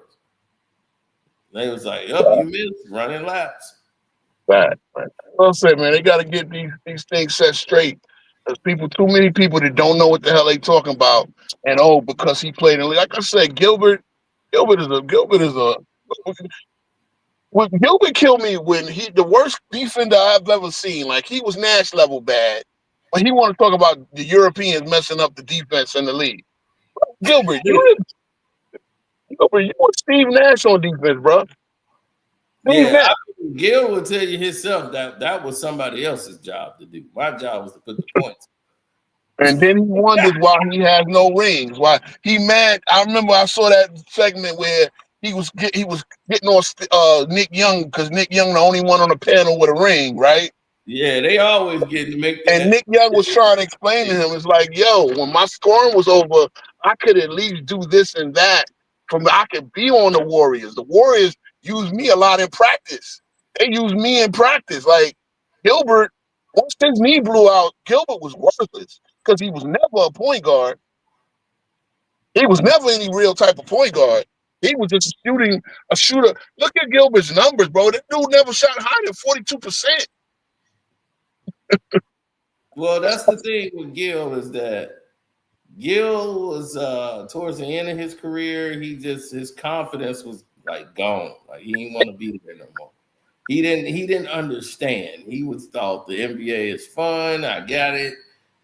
They was like, "Yup, you missed running laps." Right. Right. Well said, man. They got to get these things set straight. There's too many people that don't know what the hell they talking about, and because he played in the league. Like I said, Gilbert is a. Well, Gilbert killed me when the worst defender I've ever seen. Like he was Nash level bad, but he want to talk about the Europeans messing up the defense in the league. Gilbert, you were Steve Nash on defense, bro. Steve Yeah, Nash. Gil would tell you himself that was somebody else's job to do. My job was to put the points. And then he wonders why he has no rings. Why he mad? I remember I saw that segment where he was getting on Nick Young because Nick Young the only one on the panel with a ring, right? Yeah, they always get to make And that. Nick Young was trying to explain to him, it's like, yo, when my scoring was over, I could at least do this and that. I could be on the Warriors. The Warriors use me a lot in practice. They use me in practice. Like Gilbert, once his knee blew out, Gilbert was worthless because he was never a point guard. He was never any real type of point guard. He was just a shooter. Look at Gilbert's numbers, bro. That dude never shot higher than 42%. Well, that's the thing with Gil is that Gil was towards the end of his career. His confidence was like gone. Like he didn't want to be there no more. He didn't understand. He was thought the NBA is fun. I got it.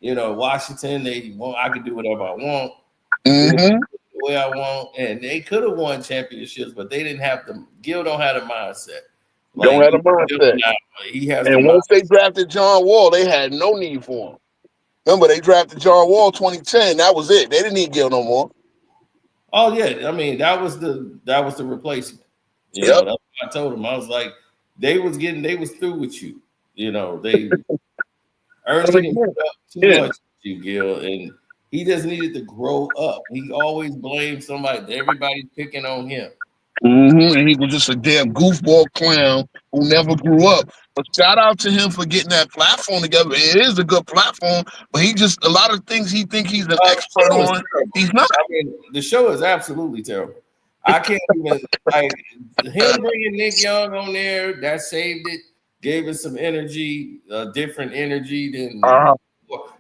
Washington. I can do whatever I want. Mm-hmm. The way I want, and they could have won championships, but they didn't have the. Gil don't have a mindset. Don't have a mindset. He has. And once they drafted John Wall, they had no need for him. Remember, they drafted John Wall 2010. That was it. They didn't need Gil no more. Oh yeah, I mean that was the replacement. That's what I told him. I was like, they was through with you. They Ernie didn't put up too much with you, Gil, and he just needed to grow up. He always blamed somebody. Everybody's picking on him. Mm-hmm. And he was just a damn goofball clown who never grew up. But shout out to him for getting that platform together. It is a good platform, but a lot of things he think he's an expert on. He's not. I mean, the show is absolutely terrible. I can't even like him bringing Nick Young on there. That saved it, gave it some energy, different energy than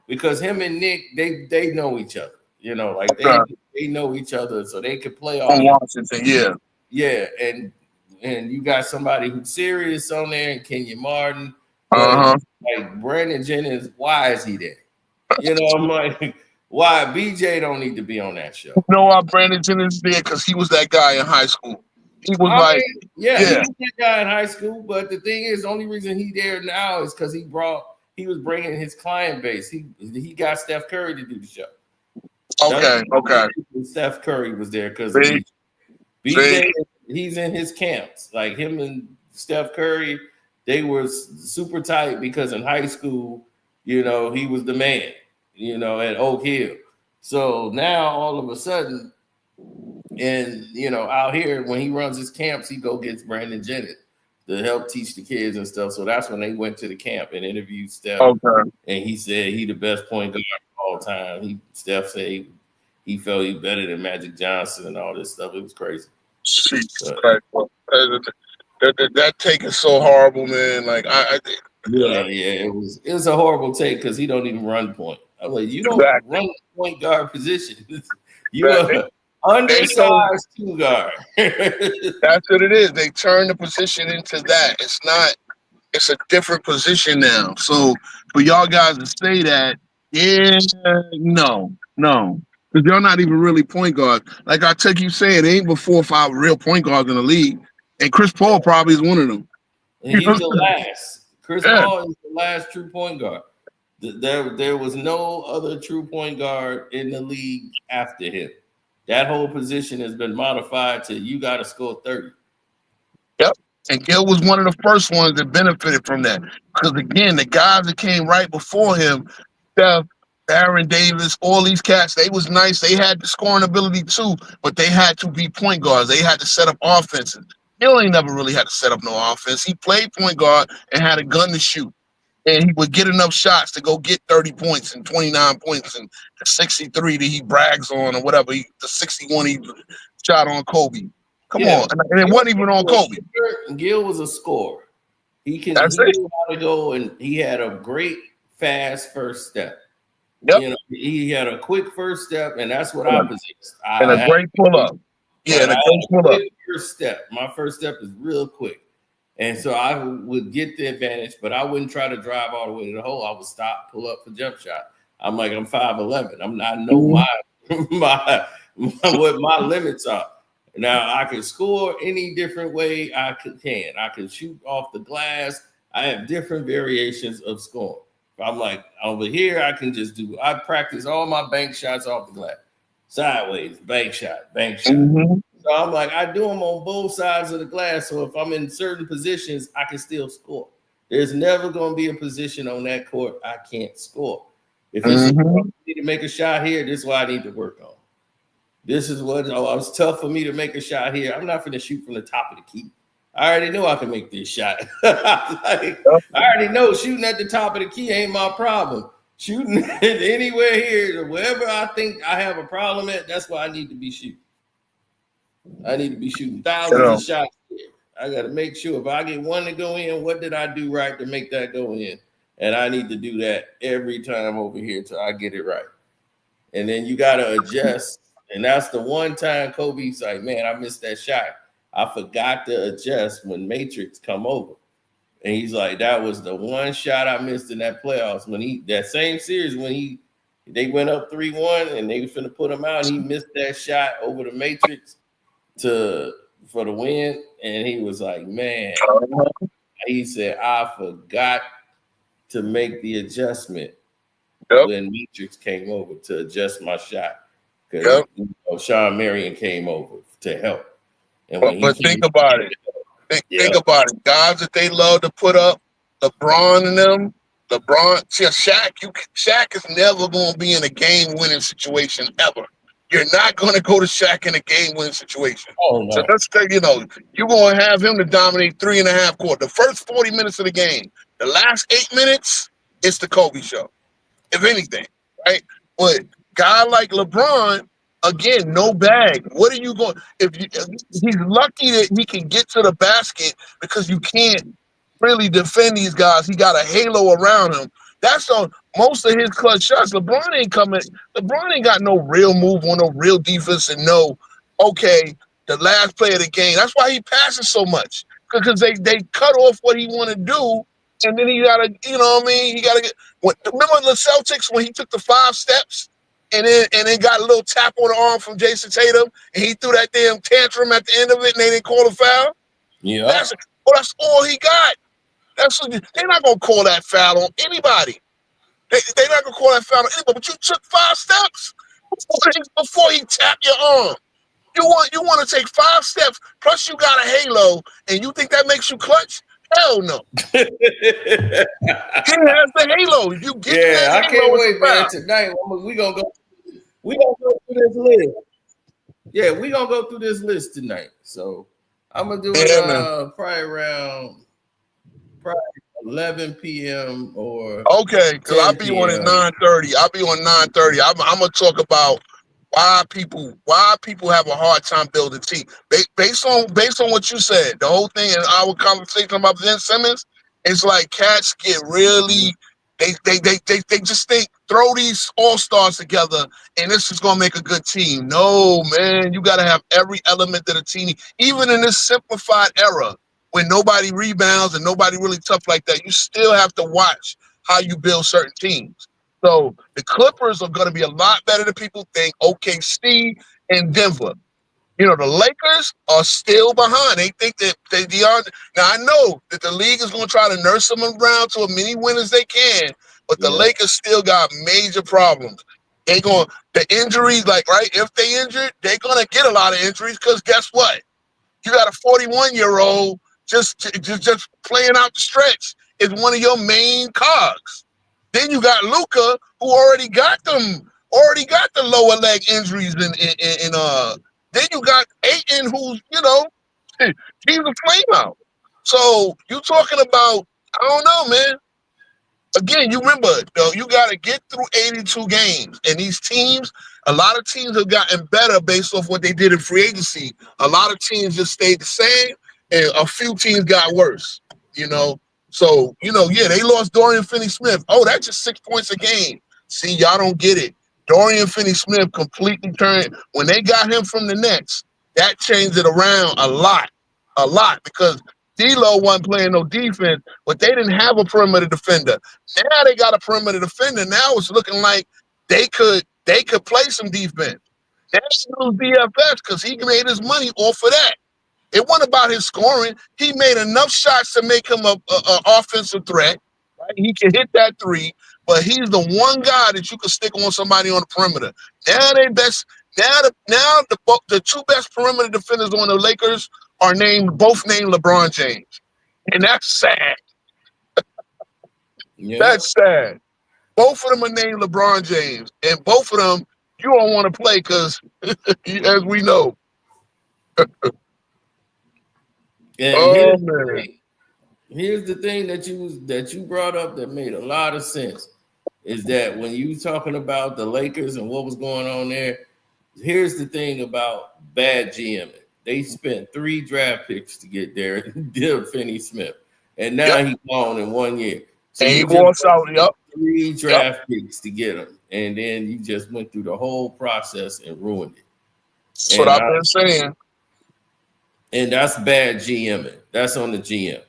because him and Nick they know each other. They know each other, so they could play off. Washington, yeah, and you got somebody who's serious on there, and Kenyon Martin. Like Brandon Jennings, why is he there? I'm like, why BJ don't need to be on that show? You know why Brandon Jennings there? Because he was that guy in high school. He was he was that guy in high school. But the thing is, the only reason he there now is because he was bringing his client base. He got Steph Curry to do the show. Okay. Steph Curry was there because BJ, he's in his camps. Like him and Steph Curry, they were super tight because in high school, he was the man, at Oak Hill. So now all of a sudden, and out here when he runs his camps, he go gets Brandon Jennings to help teach the kids and stuff. So that's when they went to the camp and interviewed Steph. Okay. And he said he the best point guard of all time. Steph said he felt he better than Magic Johnson and all this stuff. It was crazy. That take is so horrible, man. Like it was a horrible take because he don't even run point. I'm like, you don't run the point guard position. You are undersized two guard. That's what it is. They turn the position into that. It's a different position now. So for y'all guys to say that, no. Because y'all not even really point guards. Like I keep saying, there ain't but 4 or 5 real point guards in the league. And Chris Paul probably is one of them. And he's the last. Chris Paul is the last true point guard. There was no other true point guard in the league after him. That whole position has been modified to you got to score 30. Yep. And Gil was one of the first ones that benefited from that. Because, again, the guys that came right before him, Steph, Aaron Davis, all these cats, they was nice. They had the scoring ability too, but they had to be point guards. They had to set up offenses. Gil ain't never really had to set up no offense. He played point guard and had a gun to shoot. and he would get enough shots to go get 30 points and 29 points and the 63 that he brags on or whatever, the 61 he shot on Kobe. Come on. And it wasn't even on Kobe. Gil was a scorer. He knew how to go, and he had a great, fast first step. Yep. You know, he had a quick first step, and that's what I possessed. And a great pull-up. Yeah, and a great pull-up. First step. My first step is real quick. And so I would get the advantage, but I wouldn't try to drive all the way to the hole. I would stop, pull up for jump shot. I'm like, I'm 5'11". I know what my limits are. Now I can score any different way I can. I can shoot off the glass. I have different variations of scoring. I'm like, over here, I practice all my bank shots off the glass. Sideways, bank shot, bank shot. Mm-hmm. So I'm like, I do them on both sides of the glass. So if I'm in certain positions, I can still score. There's never going to be a position on that court I can't score. If it's need to make a shot here, this is what I need to work on. This is what it's tough for me to make a shot here. I'm not going to shoot from the top of the key. I already know I can make this shot. I already know shooting at the top of the key ain't my problem. Shooting anywhere here, wherever I think I have a problem at, that's why I need to be shooting. I need to be shooting thousands of shots here. I got to make sure if I get one to go in, what did I do right to make that go in? And I need to do that every time over here till I get it right. And then you got to adjust. And that's the one time Kobe's like, man, I missed that shot. I forgot to adjust when Matrix come over. And he's like, that was the one shot I missed in that playoffs. That same series when they went up 3-1 and they were finna put him out, and he missed that shot over the Matrix for the win. And he was like, man, he said, I forgot to make the adjustment when Matrix came over to adjust my shot. Because Sean Marion came over to help. And but think about it. Think about it. Guys that they love to put up, LeBron and them. Shaq is never going to be in a game-winning situation ever. You're not going to go to Shaq in a game-winning situation. Oh, no. So let's say, you're going to have him to dominate 3.5 quarters. The first 40 minutes of the game, the last 8 minutes, it's the Kobe show, if anything, right? But guy like LeBron, again, no bag. What are you going? He's lucky that he can get to the basket because you can't really defend these guys. He got a halo around him. That's on most of his clutch shots. LeBron ain't got no real move on no real defense and the last play of the game. That's why he passes so much because they cut off what he want to do, and then he gotta, he gotta get. Remember the Celtics when he took the 5 steps? And then got a little tap on the arm from Jason Tatum, and he threw that damn tantrum at the end of it, and they didn't call a foul. Yeah, that's all he got. They're not gonna call that foul on anybody. They're not gonna call that foul on anybody. But you took 5 steps before he tapped your arm. You want to take 5 steps, plus you got a halo, and you think that makes you clutch? Hell no. He has the halo. You get that I can't wait, man. Tonight we gonna go through this list. Yeah, we gonna go through this list tonight. So I'm gonna do it probably around 11 p.m. or because I'll be on at 9:30. I'll be on 9:30. I'm gonna talk about why people have a hard time building team. Based on what you said, the whole thing in our conversation about Ben Simmons, it's like cats get really they just think throw these all-stars together and this is gonna make a good team. No, man, you gotta have every element of the team, even in this simplified era when nobody rebounds and nobody really tough like that. You still have to watch how you build certain teams. So the Clippers are going to be a lot better than people think. OKC and Denver. The Lakers are still behind. They think that they are. Now, I know that the league is going to try to nurse them around to as many wins as they can, but the Lakers still got major problems. The injuries, if they injured, they're going to get a lot of injuries because guess what? You got a 41-year-old just playing out the stretch is one of your main cogs. Then you got Luka, who already got the lower leg injuries, and then you got Ayton, who's he's a flame out. So you talking about, I don't know, man. again, you remember, though, you got to get through 82 games. And these teams, a lot of teams have gotten better based off what they did in free agency. A lot of teams just stayed the same, and a few teams got worse, you know. So, yeah, they lost Dorian Finney-Smith. Oh, that's just 6 points a game. See, y'all don't get it. Dorian Finney-Smith completely turned. When they got him from the Nets, that changed it around a lot, because D'Lo wasn't playing no defense, but they didn't have a perimeter defender. Now they got a perimeter defender. Now it's looking like they could play some defense. That's DFS because he made his money off of that. It wasn't about his scoring. He made enough shots to make him a offensive threat. Right? He can hit that three, but he's the one guy that you can stick on somebody on the perimeter. Now the two best perimeter defenders on the Lakers are both named LeBron James, and that's sad. Yeah. That's sad. Both of them are named LeBron James, and both of them you don't want to play because, as we know. And here's the thing that you brought up that made a lot of sense is that when you talking about the Lakers and what was going on there, here's the thing about bad GMing. They spent 3 draft picks to get there, did Finney-Smith, and now he's gone in 1 year. So and he walks out. 3 draft picks to get him, and then you just went through the whole process and ruined it. That's what I've been saying. And that's bad GMing. That's on the GM.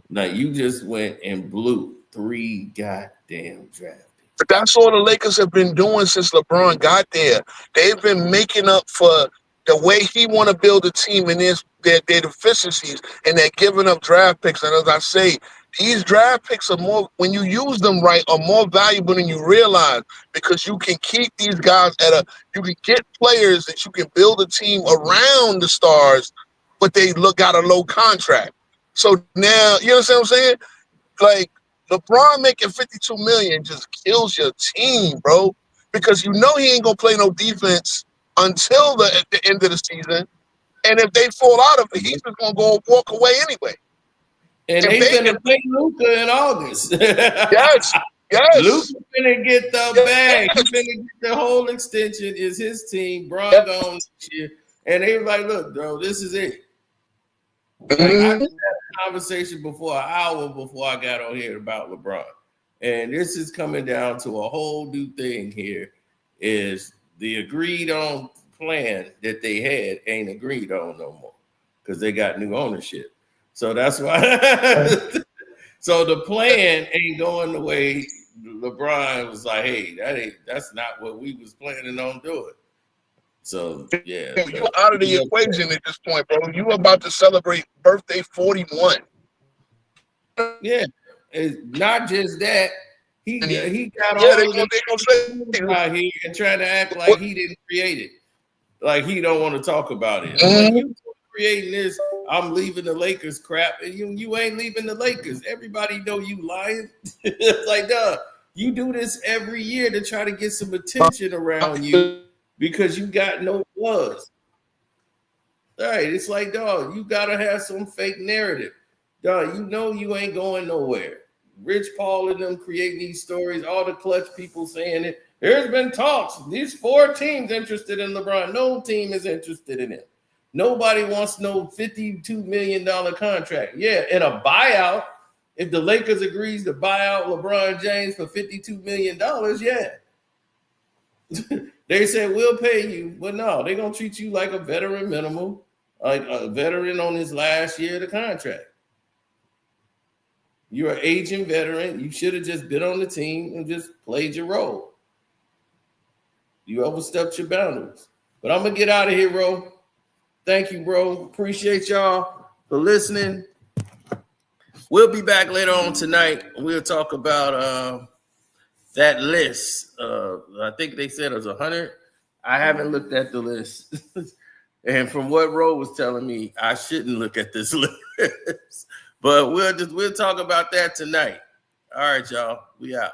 Now you just went and blew 3 goddamn draft picks. But that's all the Lakers have been doing since LeBron got there. They've been making up for the way he want to build a team and their deficiencies, and they're giving up draft picks. And as I say, these draft picks are more, when you use them right, are more valuable than you realize, because you can keep these guys you can get players that you can build a team around the stars, but they got a low contract. So now, you understand what I'm saying? Like, LeBron making $52 million just kills your team, bro, because he ain't gonna play no defense until the end of the season. And if they fall out of it, he's just gonna go walk away anyway. And they're gonna play Luka in August. Yes. Luka's gonna get the bag. He's gonna get the whole extension. Is his team. Bron gone this year. And they were like, look, bro, this is it. Like, I just had a conversation an hour before I got on here about LeBron. And this is coming down to a whole new thing here, is the agreed on plan that they had ain't agreed on no more because they got new ownership. So that's why. So the plan ain't going the way LeBron was like, hey, that's not what we was planning on doing. So yeah, you're out of the equation at this point, bro. You about to celebrate birthday 41. Yeah, it's not just that. He got all the out here and trying to act like he didn't create it, like he don't want to talk about it. Like, you creating this, I'm leaving the Lakers crap, and you ain't leaving the Lakers. Everybody know you lying. It's like, you do this every year to try to get some attention around you because you got no buzz. All right, it's like, dog, you gotta have some fake narrative. Dog, you ain't going nowhere. Rich Paul and them creating these stories, all the clutch people saying it. There's been talks. These 4 teams interested in LeBron. No team is interested in him. Nobody wants no $52 million contract. Yeah, and a buyout. If the Lakers agrees to buy out LeBron James for $52 million, yeah. They said, we'll pay you. But no, they're going to treat you like a veteran minimum, like a veteran on his last year of the contract. You're an aging veteran. You should have just been on the team and just played your role. You overstepped your boundaries. But I'm going to get out of here, bro. Thank you, bro. Appreciate y'all for listening. We'll be back later on tonight. We'll talk about that list. I think they said it was 100. I haven't looked at the list. And from what Ro was telling me, I shouldn't look at this list. But we'll talk about that tonight. All right, y'all. We out.